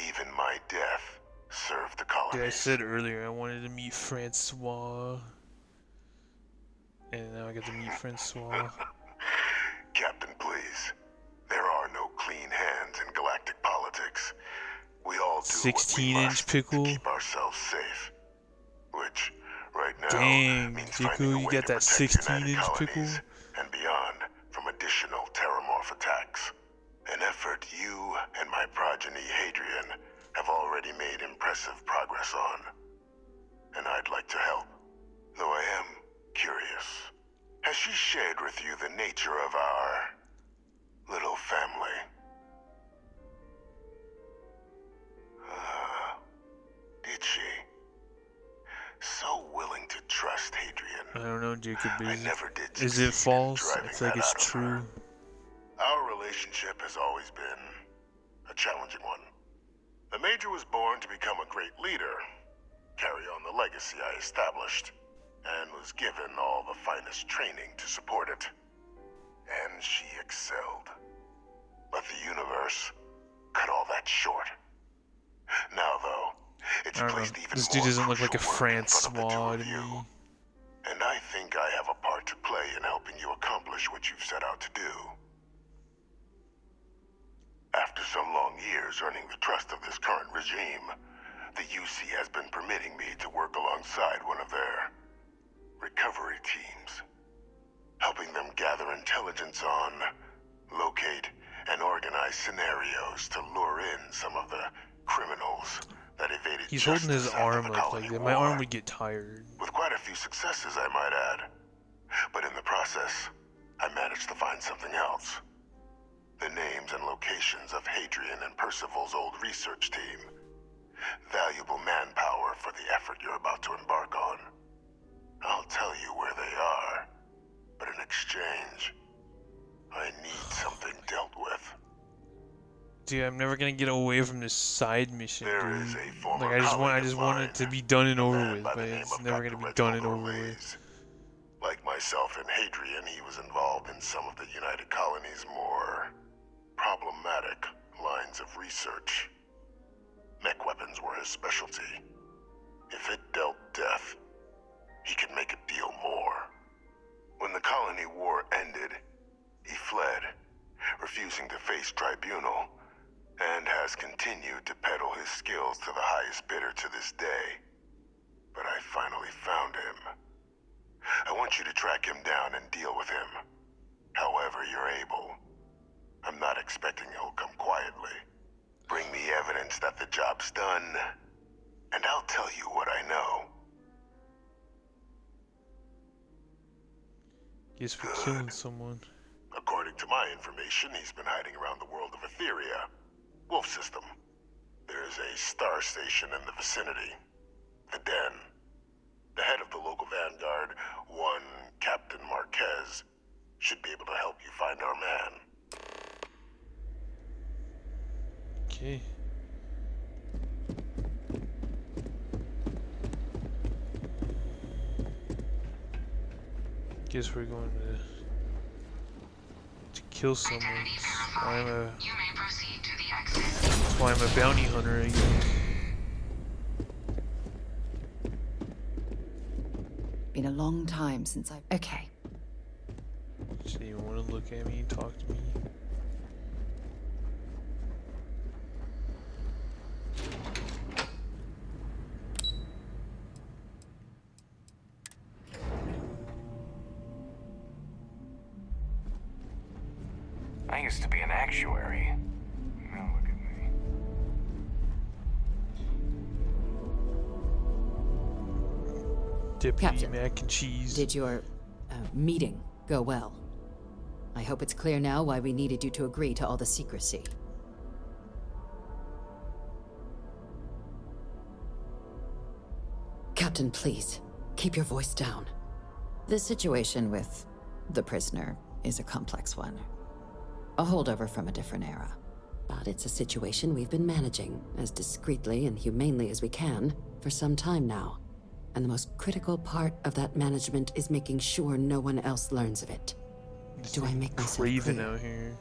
Even my death served the colony. Yeah, I said earlier I wanted to meet Francois. And now I get to meet Francois. Captain, please. There are no clean hands in galactic politics. We all do 16-inch pickle. to keep ourselves safe. Which, right now, dang, means Jiku, you got that 16-inch pickle? And beyond from additional Terrormorph attacks. An effort you and my progeny Hadrian have already made impressive progress on. and I'd like to help. Though I am curious. Has she shared with you the nature of our little family? Did she? So willing to trust Hadrian. I don't know, Jacob. I never did Is it succeed in false? driving It's like that it's out of true. her. Our relationship has always been a challenging one. The Major was born to become a great leader, carry on the legacy I established, and was given all the finest training to support it. And she excelled. But the universe cut all that short. Now, though, it's I don't placed know. even This more dude doesn't look like a crucial work in France front of the two swad of to you. me. And I think I have a part to play in helping you accomplish what you've set out to do. After some long years earning the trust of this current regime, the UC has been permitting me to work alongside one of their recovery teams, helping them gather intelligence on, locate, and organize scenarios to lure in some of the criminals that evaded He's holding his justice after arm the like colony that. My war. arm would get tired. With quite a few successes, I might add. But in the process, I managed to find something else. The names and locations of Hadrian and Percival's old research team. Valuable manpower for the effort you're about to embark on. I'll tell you where they are, but in exchange, I need something dealt with. Dude, I'm never gonna get away from this side mission, There is dude. a former Like I just colleague of want mine, it to be done and over with, by but the name it's of never Dr. gonna be done and Reginald over with. O'Leary's. Like myself and Hadrian, he was involved in some of the United Colony's more problematic lines of research. Mech weapons were his specialty. If it dealt death, he could make a deal more. When the colony war ended, he fled, refusing to face tribunal, and has continued to peddle his skills to the highest bidder to this day. But I finally found him. I want you to track him down and deal with him, however you're able. I'm not expecting he'll come quietly. Bring me evidence that the job's done, and I'll tell you what I know. Guess we're killing someone. According to my information, he's been hiding around the world of Etheria, Wolf System. There's a star station in the vicinity, the Den. The head of the local vanguard, one Captain Marquez, should be able to help you find our man. Okay. Guess we're going to kill someone. That's why I'm a bounty hunter, I guess. Been a long time since I've... Okay. So you want to look at me and talk to me? I used to be an actuary. Now look at me. Deputy Captain, Mac and Cheese. Did your meeting go well? I hope it's clear now why we needed you to agree to all the secrecy. Captain, please, keep your voice down. The situation with the prisoner is a complex one. A holdover from a different era. But it's a situation we've been managing as discreetly and humanely as we can for some time now. And the most critical part of that management is making sure no one else learns of it. Do I make myself Craven clear? out here.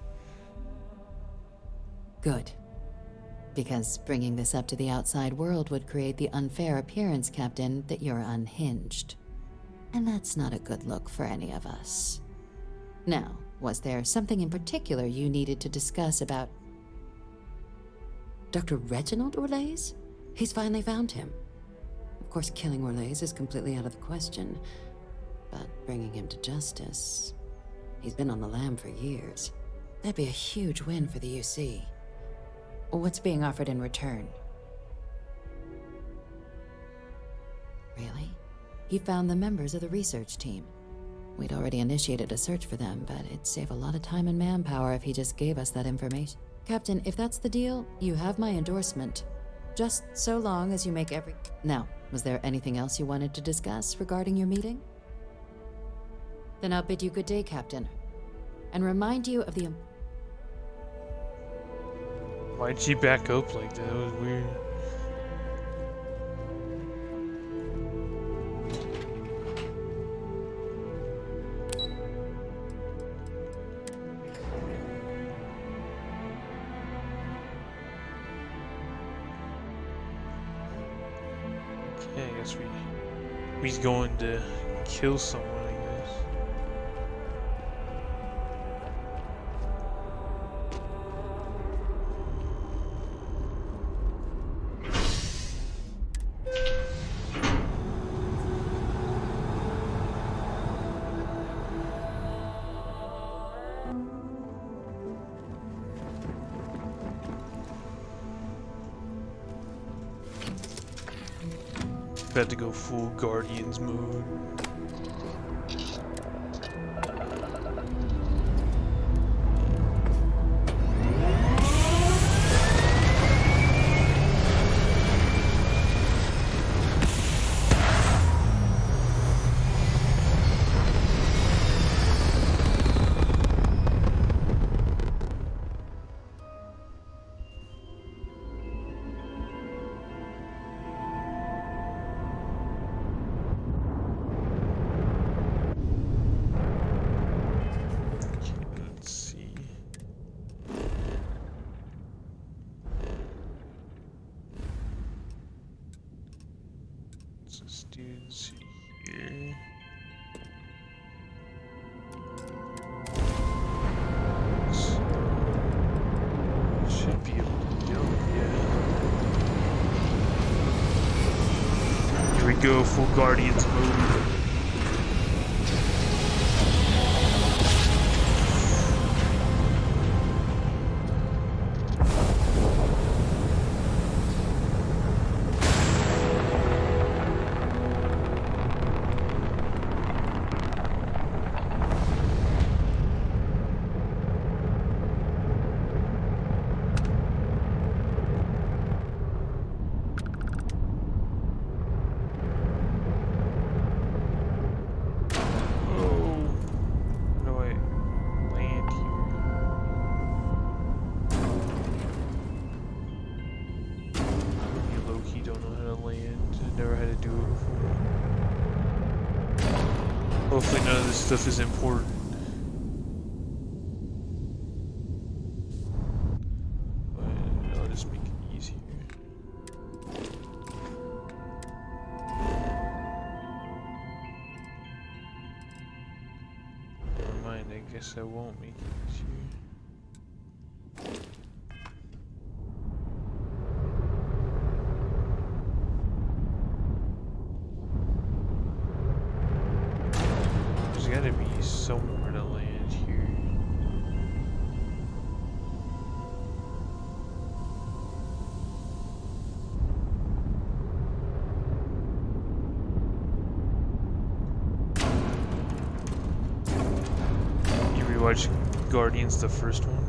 Good. Because bringing this up to the outside world would create the unfair appearance, Captain, that you're unhinged. And that's not a good look for any of us. Now, was there something in particular you needed to discuss about... Dr. Reginald Orlays? He's finally found him. Of course, killing Orlays is completely out of the question. But bringing him to justice... He's been on the lam for years. That'd be a huge win for the UC. What's being offered in return? Really? he found the members of the research team. We'd already initiated a search for them, but it'd save a lot of time and manpower if he just gave us that information. Captain, if that's the deal, you have my endorsement. Just so long as you make every... Now, was there anything else you wanted to discuss regarding your meeting? Then I'll bid you good day, Captain. And remind you of the... Why'd she back up like that? That was weird. Okay, I guess we's going to kill someone, I guess. About to go full Guardians mode. Students here. Should be able to jump, yeah. Here we go, full Guardians mode. Hopefully none of this stuff is important. But I'll just make it easier. Never mind, I guess I won't make it easier. Gotta be somewhere to land here. You rewatch Guardians, the first one?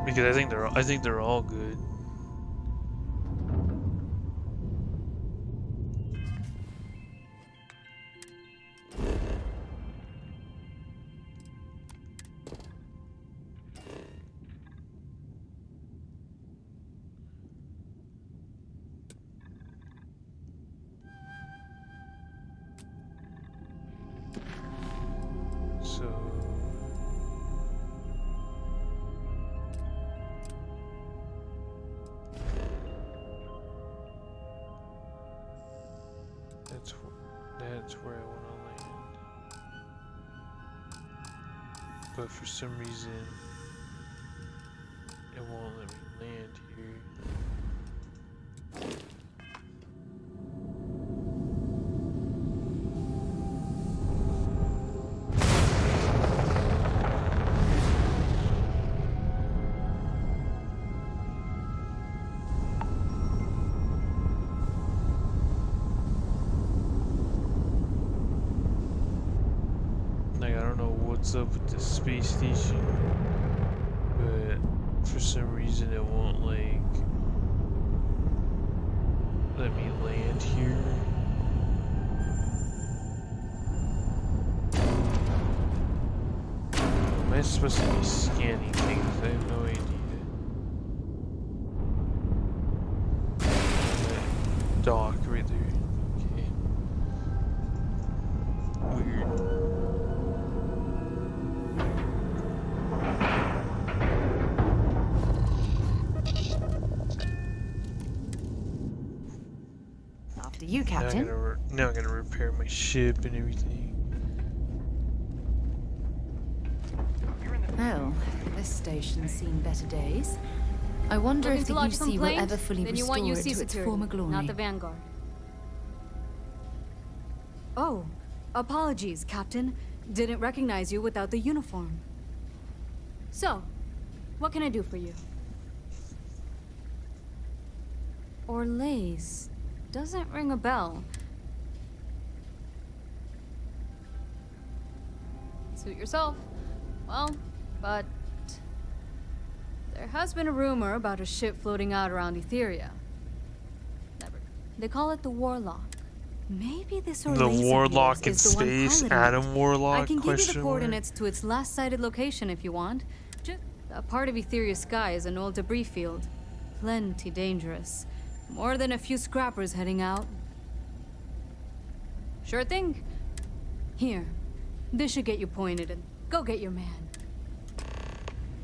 Because I think they're all good. That's where I want to land. But for some reason, it won't let me land here. what's up with the space station, but for some reason it won't like let me land here. Am I supposed to be scanning things? I have no idea. Dock right there. Okay. Weird. After you, Captain. Now I'm gonna repair my ship and everything. Well, this station's seen better days. I wonder if the UC will ever fully then you restore want it UC to its security, former glory. not the Vanguard. Oh, apologies, Captain. Didn't recognize you without the uniform. So, what can I do for you? Orlaise doesn't ring a bell. Suit yourself. Well, but there has been a rumor about a ship floating out around Etheria. Never. They call it the Warlock. Maybe this Orlaise The of Warlock in yours is the one space, piloting Adam it. Warlock? I can give you the Question mark? coordinates to its last sighted location if you want. A part of Etheria's sky is an old debris field. Plenty dangerous. More than a few scrappers heading out. Sure thing. Here. This should get you pointed and go get your man.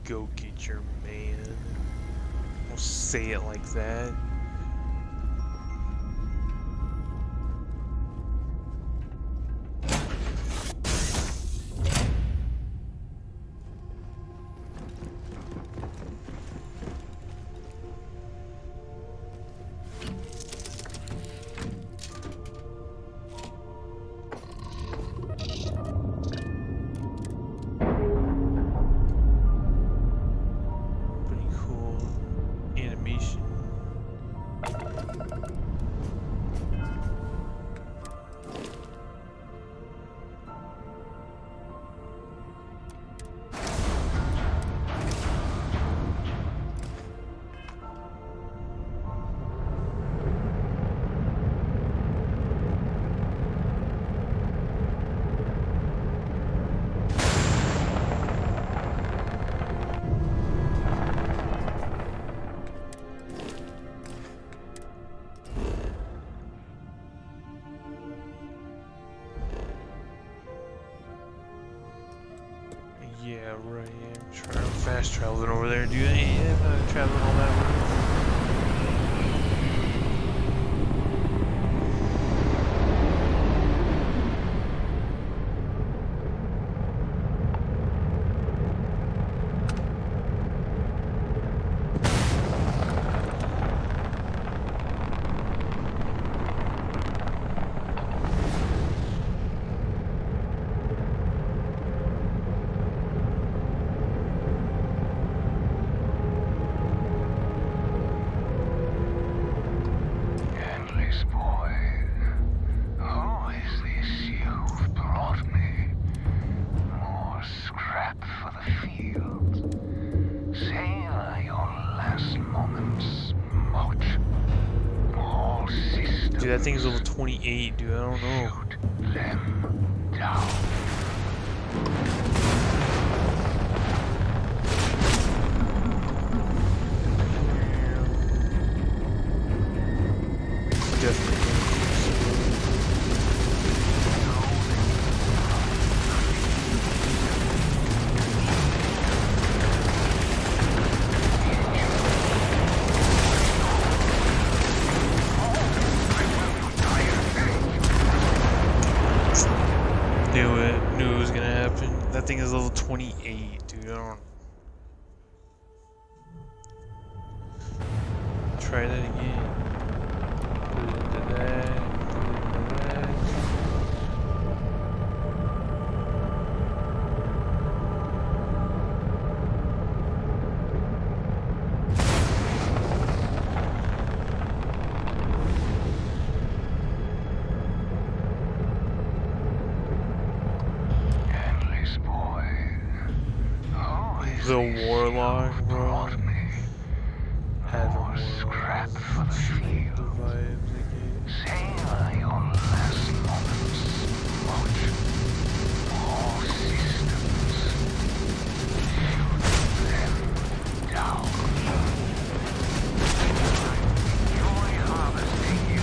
Go get your man. Don't say it like that. Yeah, right. I'm fast traveling over there, dude. I'm not traveling all that way. Dude, that thing's level 28, dude. I don't know. Definitely. Knew it was gonna happen. That thing is level 28, dude. I don't. Try that again. Put it into that. Put it into that. Endless boy. The Warlock, bro. Had more the vibes again. Savor your last moments. Watch all systems. Shoot them down. Enjoy harvesting you.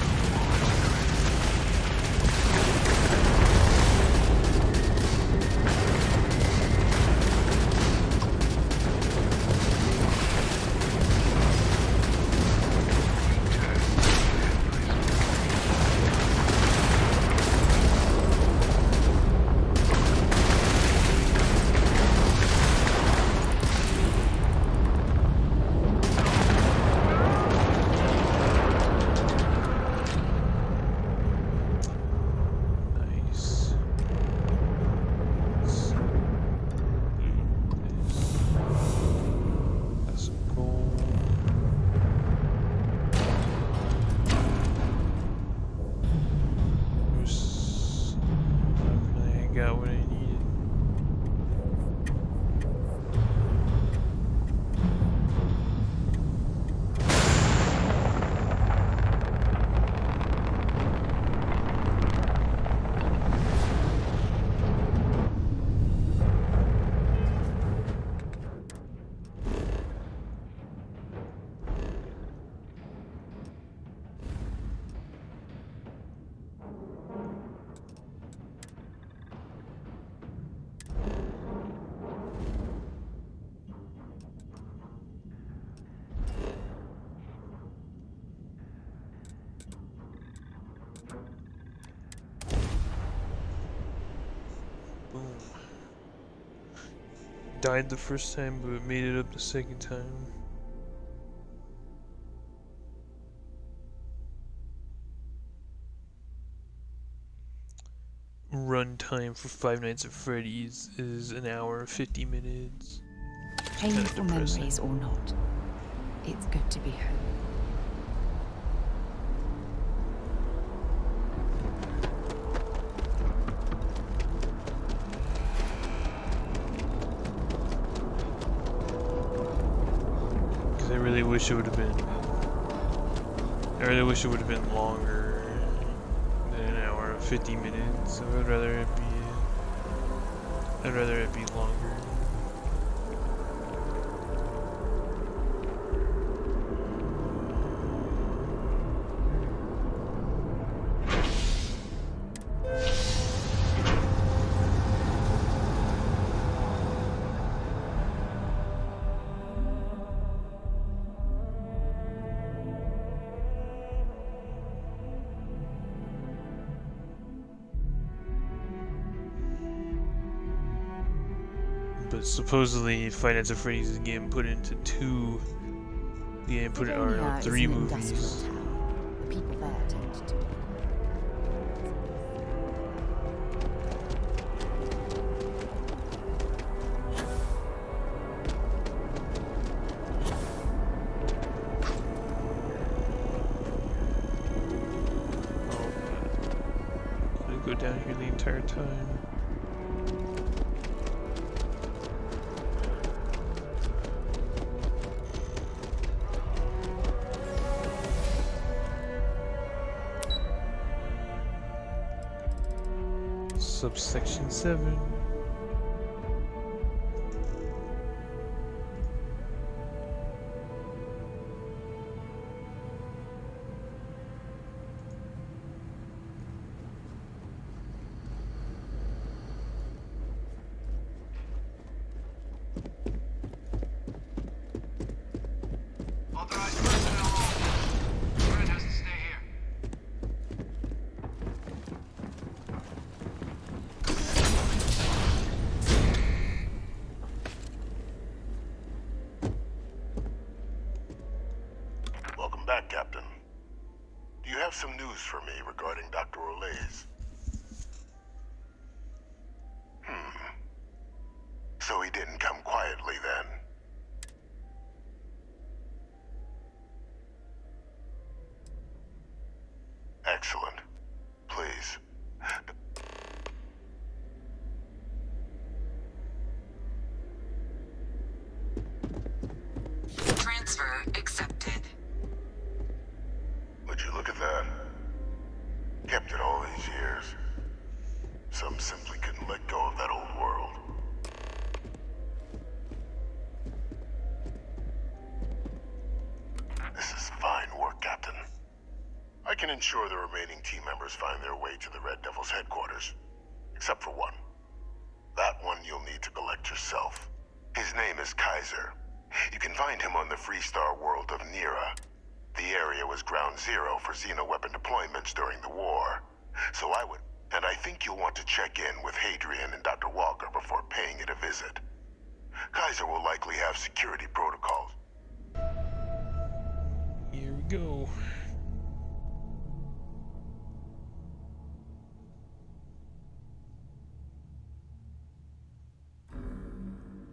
Died the first time, but made it up the second time. Run time for Five Nights at Freddy's is an hour and 50 minutes. Painful memories or not, it's good to be home. I really wish it would have been. I really wish it would have been longer than an hour and 50 minutes. I would rather it be. I'd rather it be longer. But supposedly Five Nights at Freddy's is getting put into three movies. The people there tend to. I go down here the entire time. Subsection 7. Authorized personnel home. Fred has to stay here. Welcome back, Captain. Do you have some news for me regarding Dr. Olays? So he didn't come quietly then? Excellent. Please. Transfer accepted. Would you look at that? Kept it all these years. Some simply couldn't let go of that old world. This is fine work, Captain. I can ensure the remaining team members find their way to the Red Devil's headquarters. Except for one. That one you'll need to collect yourself. His name is Kaiser. You can find him on the Freestar world of Nira. The area was ground zero for xeno-weapon deployments during the war. So I would... And I think you'll want to check in with Hadrian and Dr. Walker before paying it a visit. Kaiser will likely have security protocols. Here we go.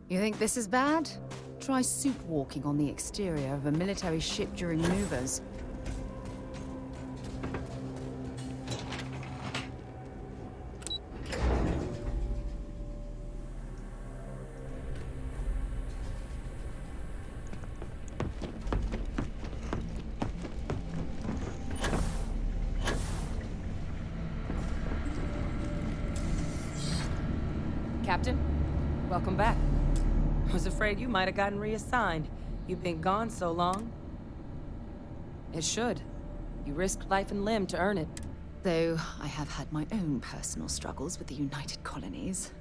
You think this is bad? Try soup walking on the exterior of a military ship during maneuvers. Captain, welcome back. I was afraid you might have gotten reassigned. You've been gone so long. It should. You risked life and limb to earn it. Though I have had my own personal struggles with the United Colonies,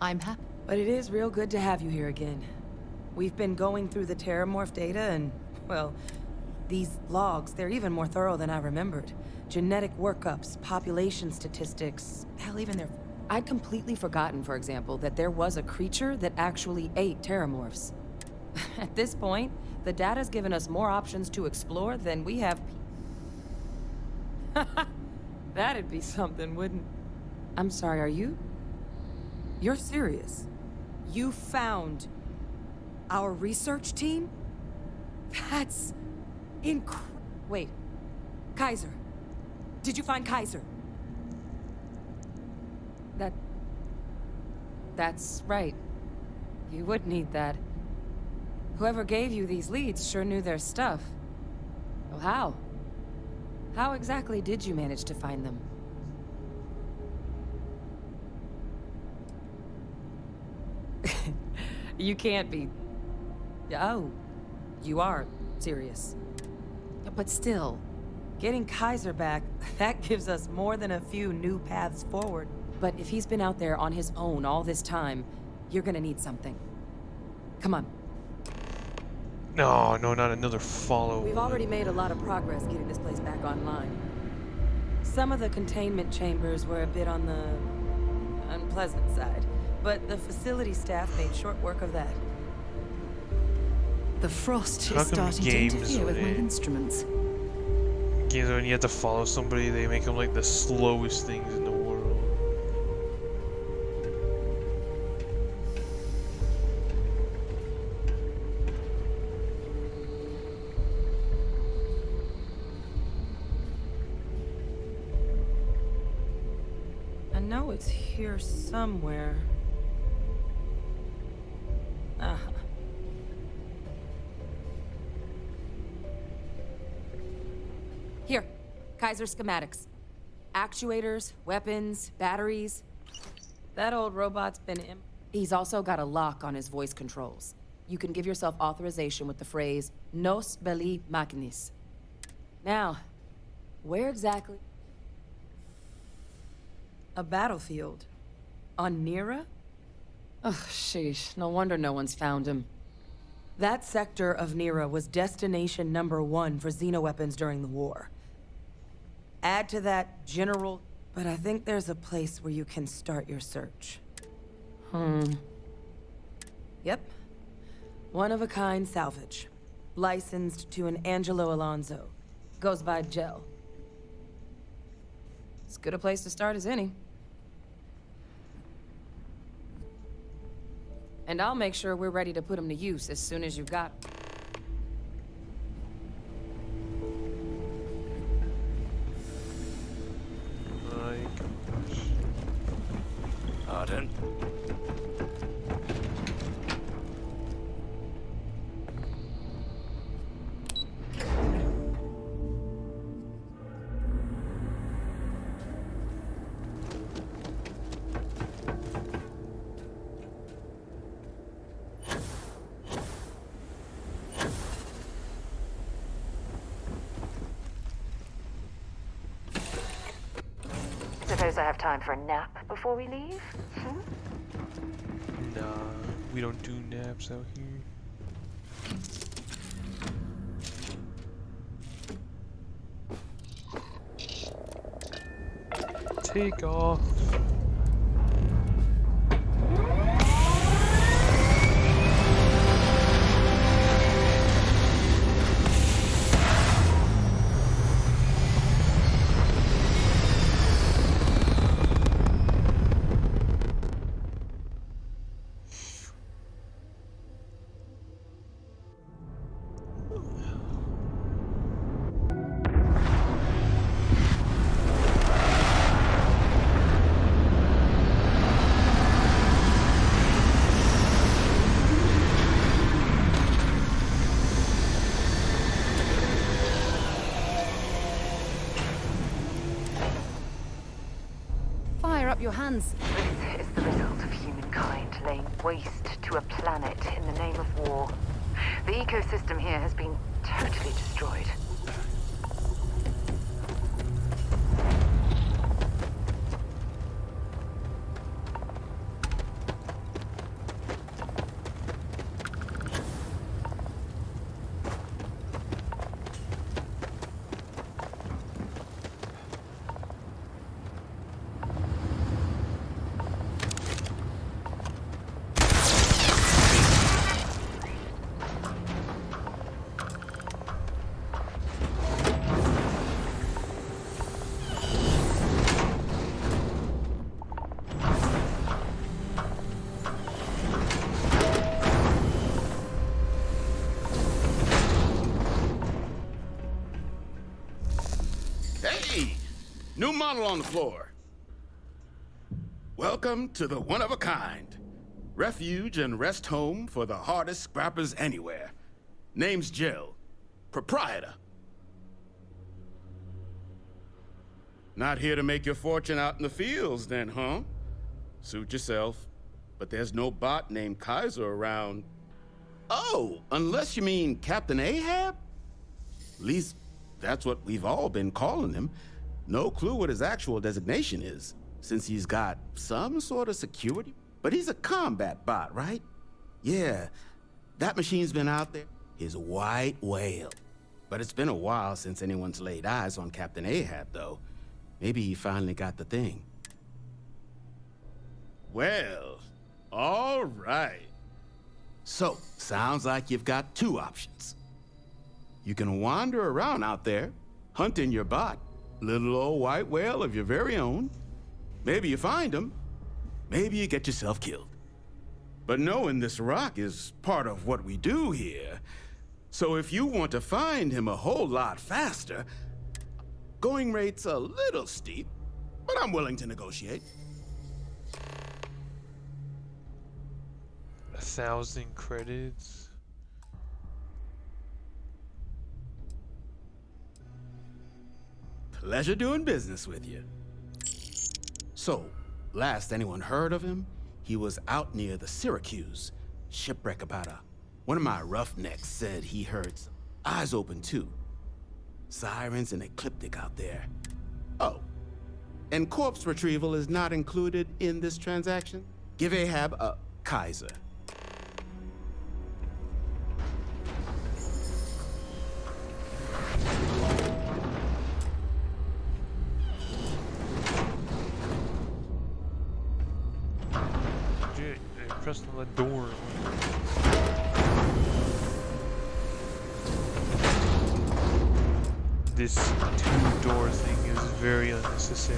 I'm happy. But it is real good to have you here again. We've been going through the Terrormorph data and, well, these logs, they're even more thorough than I remembered. Genetic workups, population statistics, hell, even their... I'd completely forgotten, for example, that there was a creature that actually ate Terrormorphs. At this point, the data's given us more options to explore than we have... That'd be something, wouldn't... I'm sorry, are you? You're serious? You found our research team? That's... Wait. Kaiser. Did you find Kaiser? That's right. You would need that. Whoever gave you these leads sure knew their stuff. Well, how? How exactly did you manage to find them? You can't be... Oh, you are serious. But still, getting Kaiser back, that gives us more than a few new paths forward. But if he's been out there on his own all this time, you're gonna need something. Come on. No, not another follow. We've already made a lot of progress getting this place back online. Some of the containment chambers were a bit on the unpleasant side, but the facility staff made short work of that. The frost is starting to interfere with my instruments. Games when you have to follow somebody, they make them like the slowest things in the world. I know it's here somewhere. Here, Kaiser schematics. Actuators, weapons, batteries. That old robot's been He's also got a lock on his voice controls. You can give yourself authorization with the phrase, Nos belli machinis. Now, where exactly? A battlefield. On Nira? Ugh, sheesh. No wonder no one's found him. That sector of Nira was destination #1 for xenoweapons during the war. Add to that general... But I think there's a place where you can start your search. Yep. One-of-a-kind salvage. Licensed to an Angelo Alonso. Goes by Gel. As good a place to start as any. And I'll make sure we're ready to put them to use as soon as you've got them. Pardon? suppose I have time for a nap before we leave? Nah, we don't do naps out here. Take off. Fire up your hands. This is the result of humankind laying waste to a planet in the name of war. The ecosystem here has been totally destroyed. Hey! New model on the floor. Welcome to the one-of-a-kind. Refuge and rest home for the hardest scrappers anywhere. Name's Jill. Proprietor. Not here to make your fortune out in the fields then, huh? Suit yourself. But there's no bot named Kaiser around. Oh, unless you mean Captain Ahab? At least that's what we've all been calling him. No clue what his actual designation is, since he's got some sort of security. But he's a combat bot, right? Yeah, that machine's been out there. His white whale. But it's been a while since anyone's laid eyes on Captain Ahab, though. Maybe he finally got the thing. Well, all right. So, sounds like you've got two options. You can wander around out there, hunting your bot, little old white whale of your very own. Maybe you find him, maybe you get yourself killed. But knowing this rock is part of what we do here. So if you want to find him a whole lot faster, going rate's a little steep, but I'm willing to negotiate. 1,000 credits. Pleasure doing business with you. So, last anyone heard of him, he was out near the Syracuse. Shipwreck about one of my roughnecks said he heard some eyes open too. Sirens and ecliptic out there. Oh, and corpse retrieval is not included in this transaction? Give Ahab a Kaiser. Pressed on the door. This two-door thing is very unnecessary.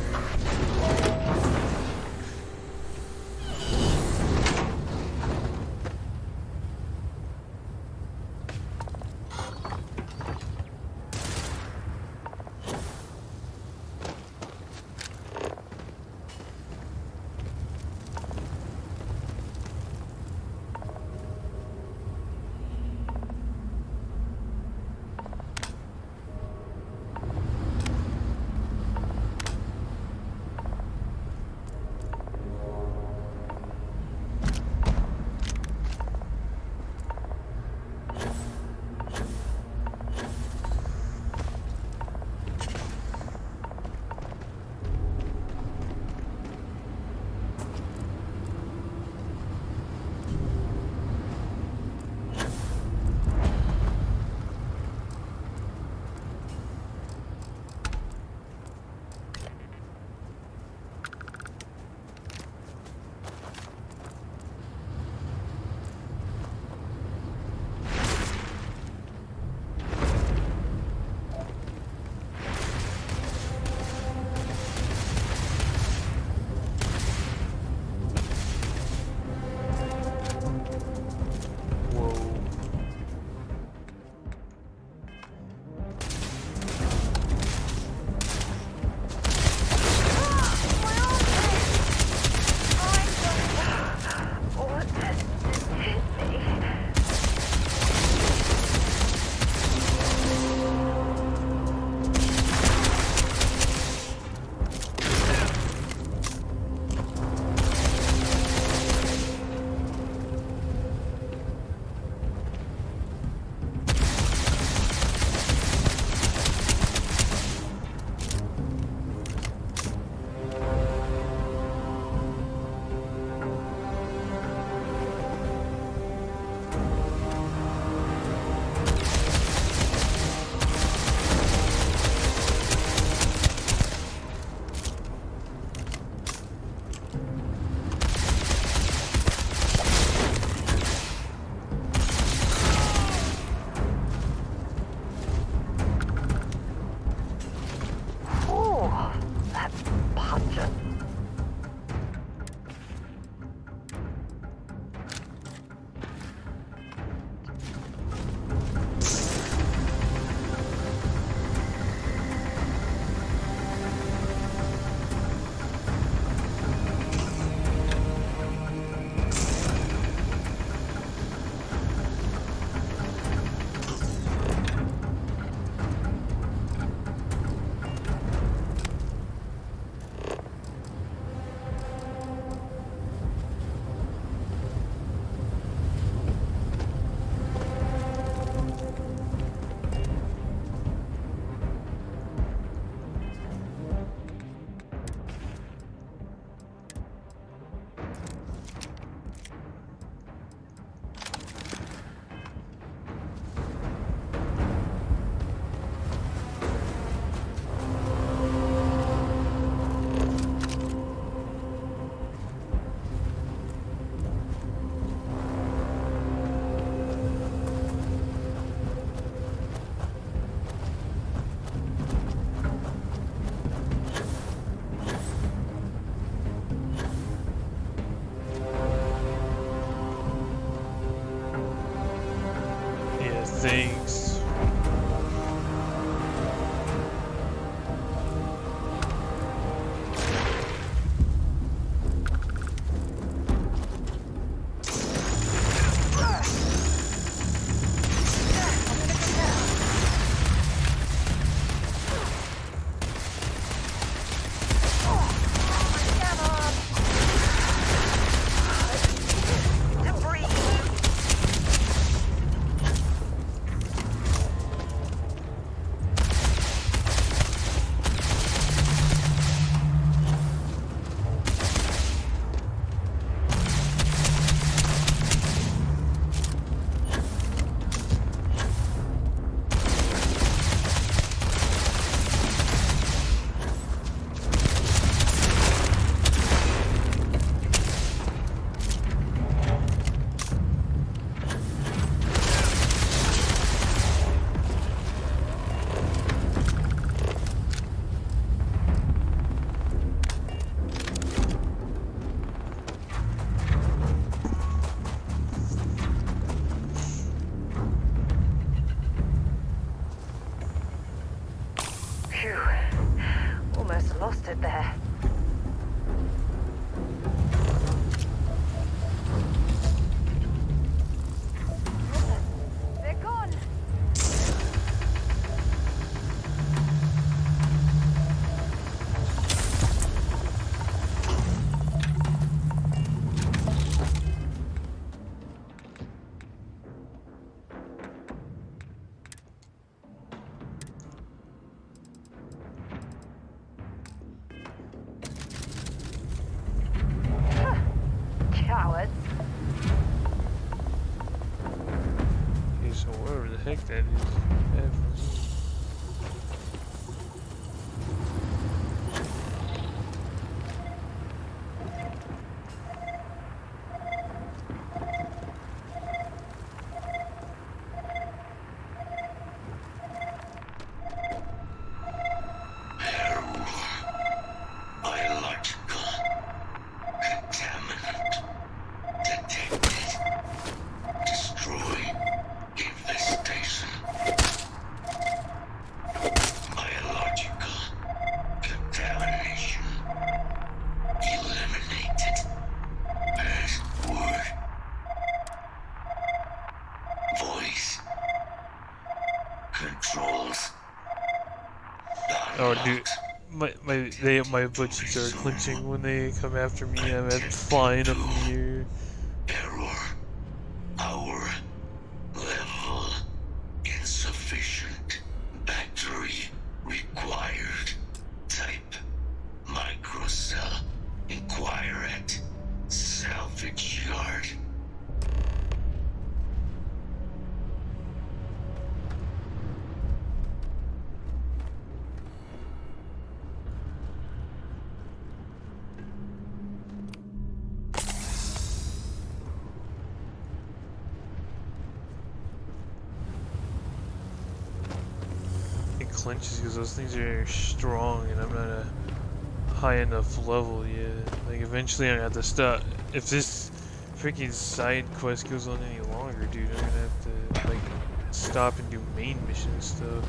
Phew. Almost lost it there. They're gone. Cowards. Okay, so whatever the heck that is. Biological contaminant detected. Destroy infestation. Biological contamination eliminated. Password. Voice controls. Oh, dude, my butt cheeks are clenching when they come after me. I'm flying up in the air. Error. Power level insufficient. Battery required. Type microcell. Inquire at salvage yard. It clenches because those things are strong and I'm not a high enough level yet. Like eventually I'm gonna have to stop. If this freaking side quest goes on any longer, dude, I'm gonna have to like stop and do main mission stuff.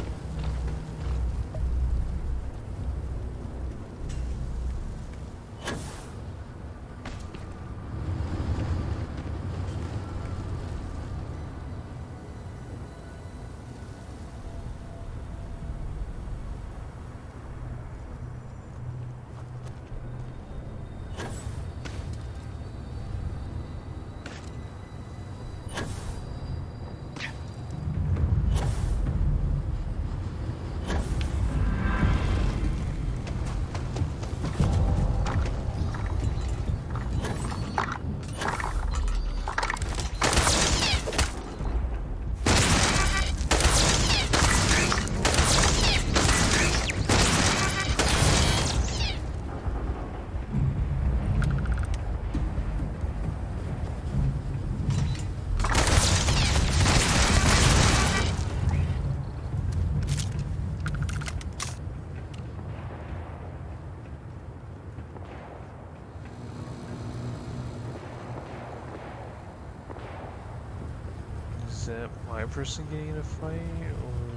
Is that my person getting in a fight, or...?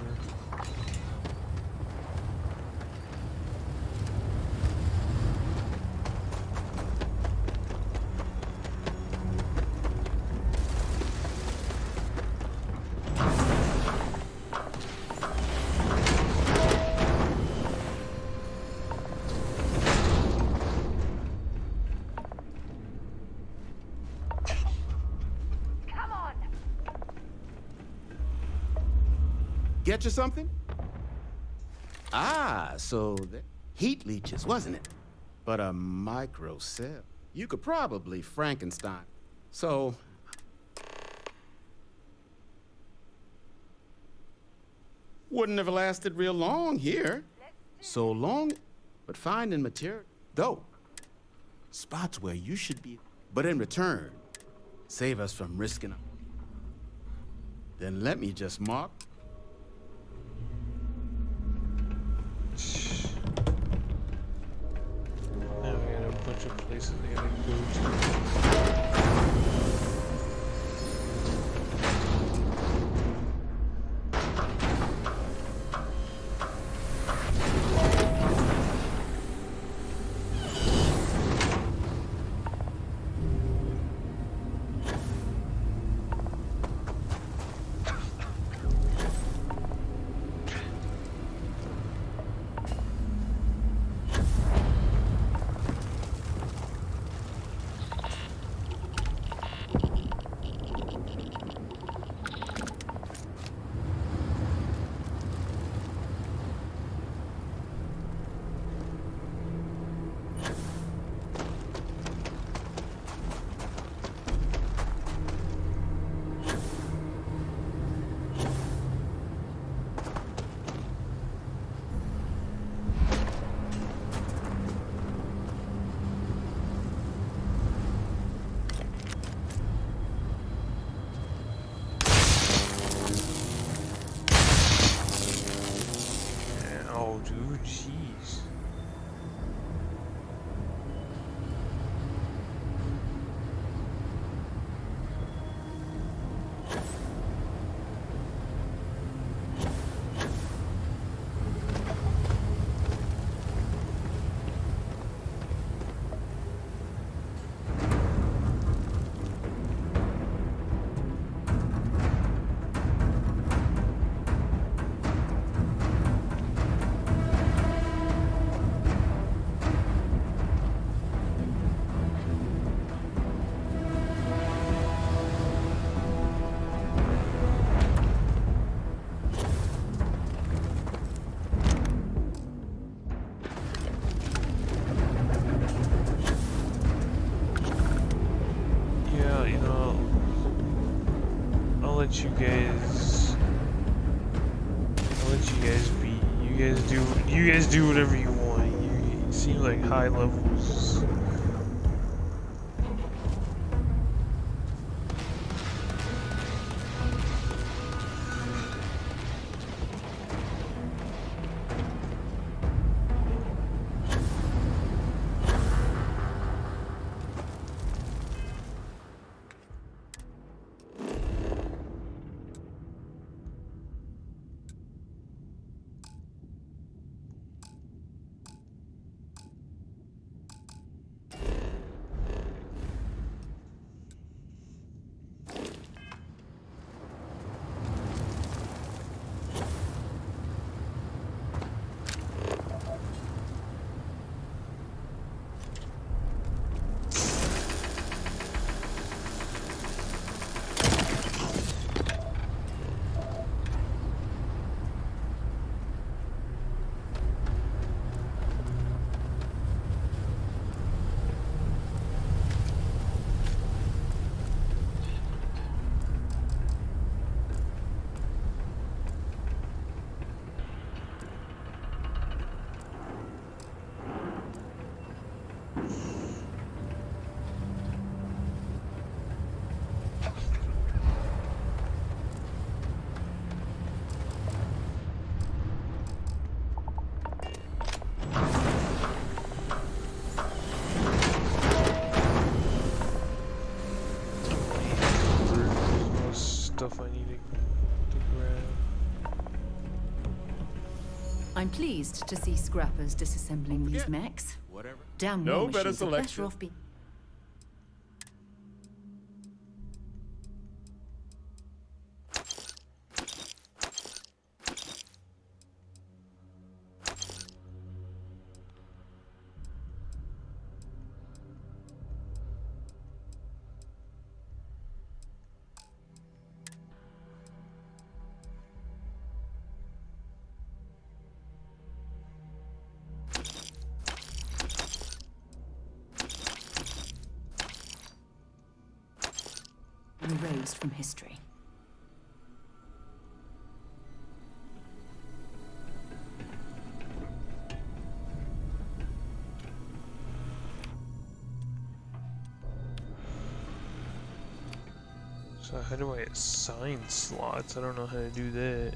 Get you something? Ah, so heat leeches, wasn't it? But a micro cell. You could probably Frankenstein. So... wouldn't have lasted real long here. So long, but finding material, though. Spots where you should be. But in return, save us from risking them. Then let me just mark. Now we got a bunch of places we gotta go to. let you guys be. You guys do whatever you want. You seem like high levels. Stuff I need to grab. I'm pleased to see scrappers disassembling these mechs. Whatever. Damn No war better machines are better selection. off being. Erased from history. So how do I assign slots? I don't know how to do that.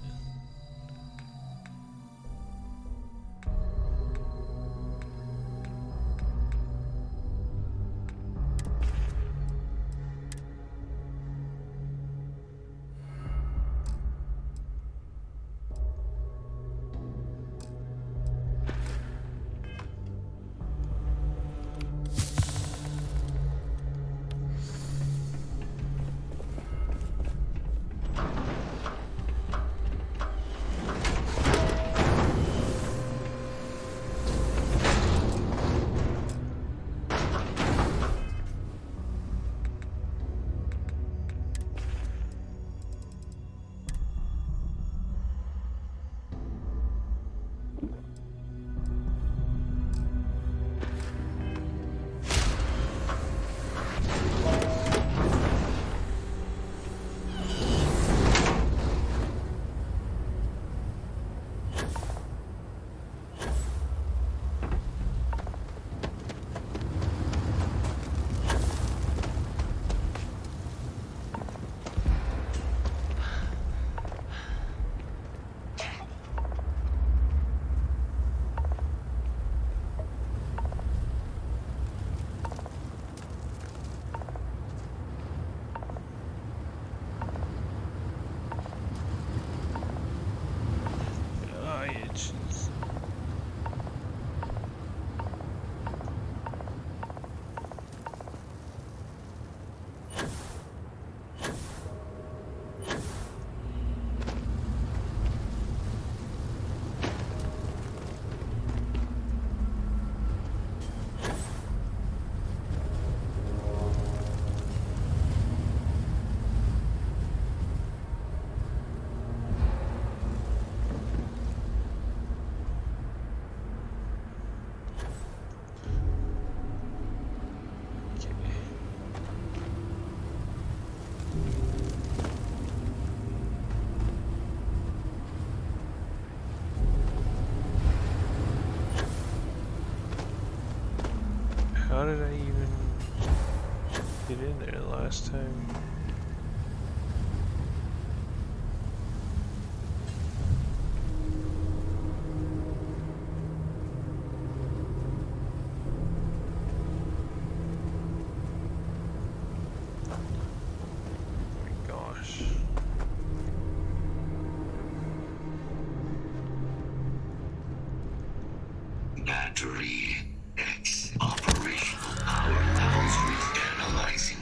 How did I even get in there last time? Battery X operational power levels reanalyzing.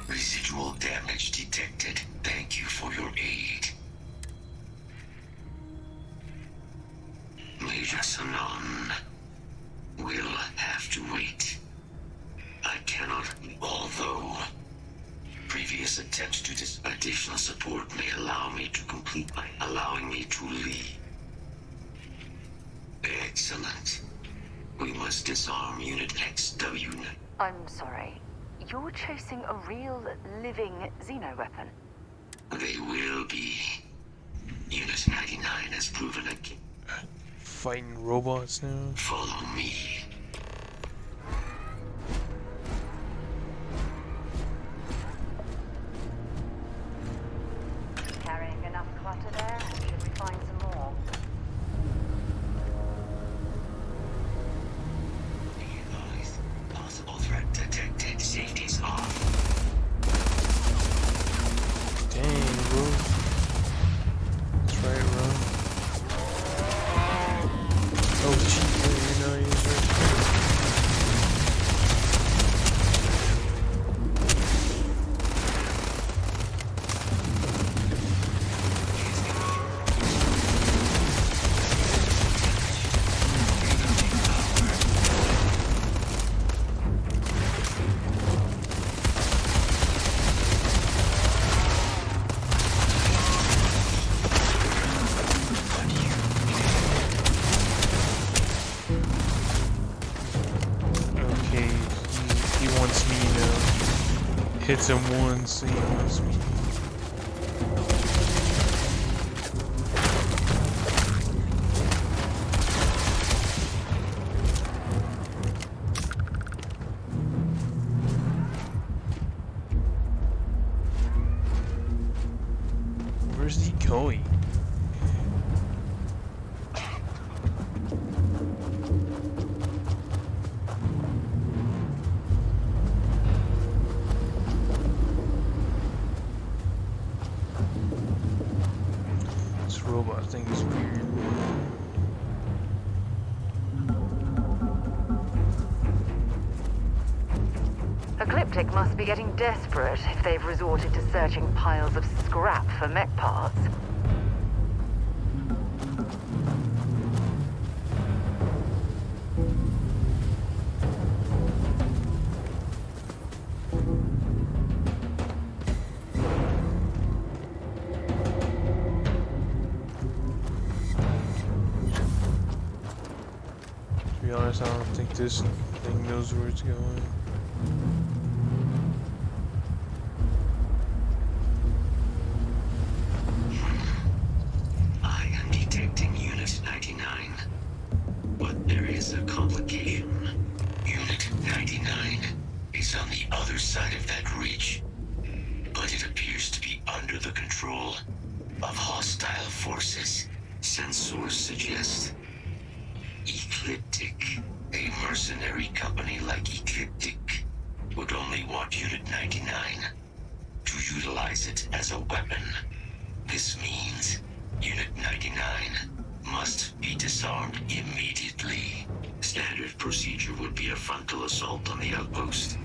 Residual damage detected. Thank you for your aid. Major Sanon will have to wait. I cannot, although previous attempts to this additional support may allow me to complete by allowing me to leave. Excellent. We must disarm Unit XW. I'm sorry. You're chasing a real, living Xeno weapon? They will be. Unit 99 has proven again. Fighting robots now? Follow me. Carrying enough clutter there? Should we find some more? Possible threat detected. Safety's off. Dang, bro. That's right, bro. Oh, shit, you know, he's right. Hits him once, he wants me. Where's he going? Robot thing is weird. Ecliptic must be getting desperate if they've resorted to searching piles of scrap for mech parts. To be honest, I don't think this thing knows where it's going. I am detecting Unit 99. But there is a complication. Unit 99 is on the other side of that ridge. But it appears to be under the control of hostile forces. Sensors suggest Ecliptic. A mercenary company like Ecliptic would only want Unit 99 to utilize it as a weapon. This means Unit 99 must be disarmed immediately. Standard procedure would be a frontal assault on the outpost.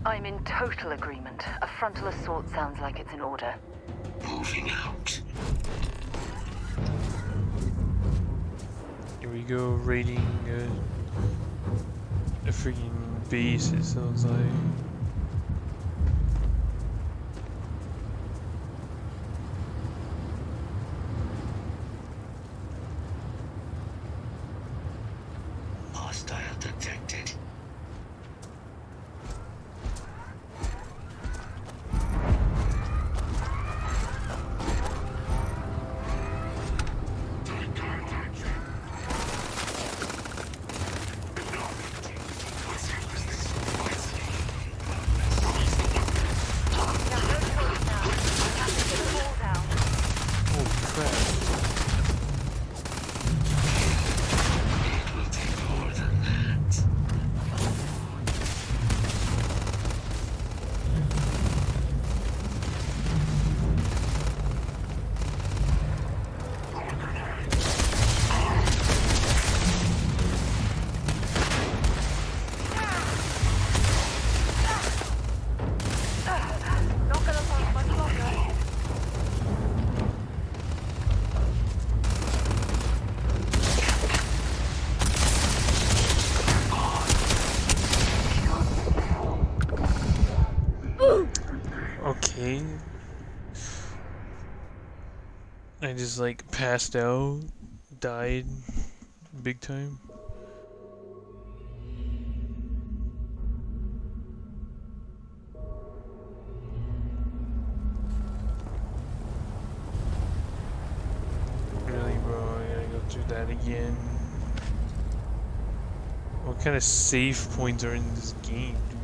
I'm in total agreement. A frontal assault sounds like it's in order. Moving out. Here we go, raiding a freaking base, it sounds like. Hostile detected. I just like passed out, died, big time. Really, bro? I gotta go through that again. What kind of save points are in this game, dude?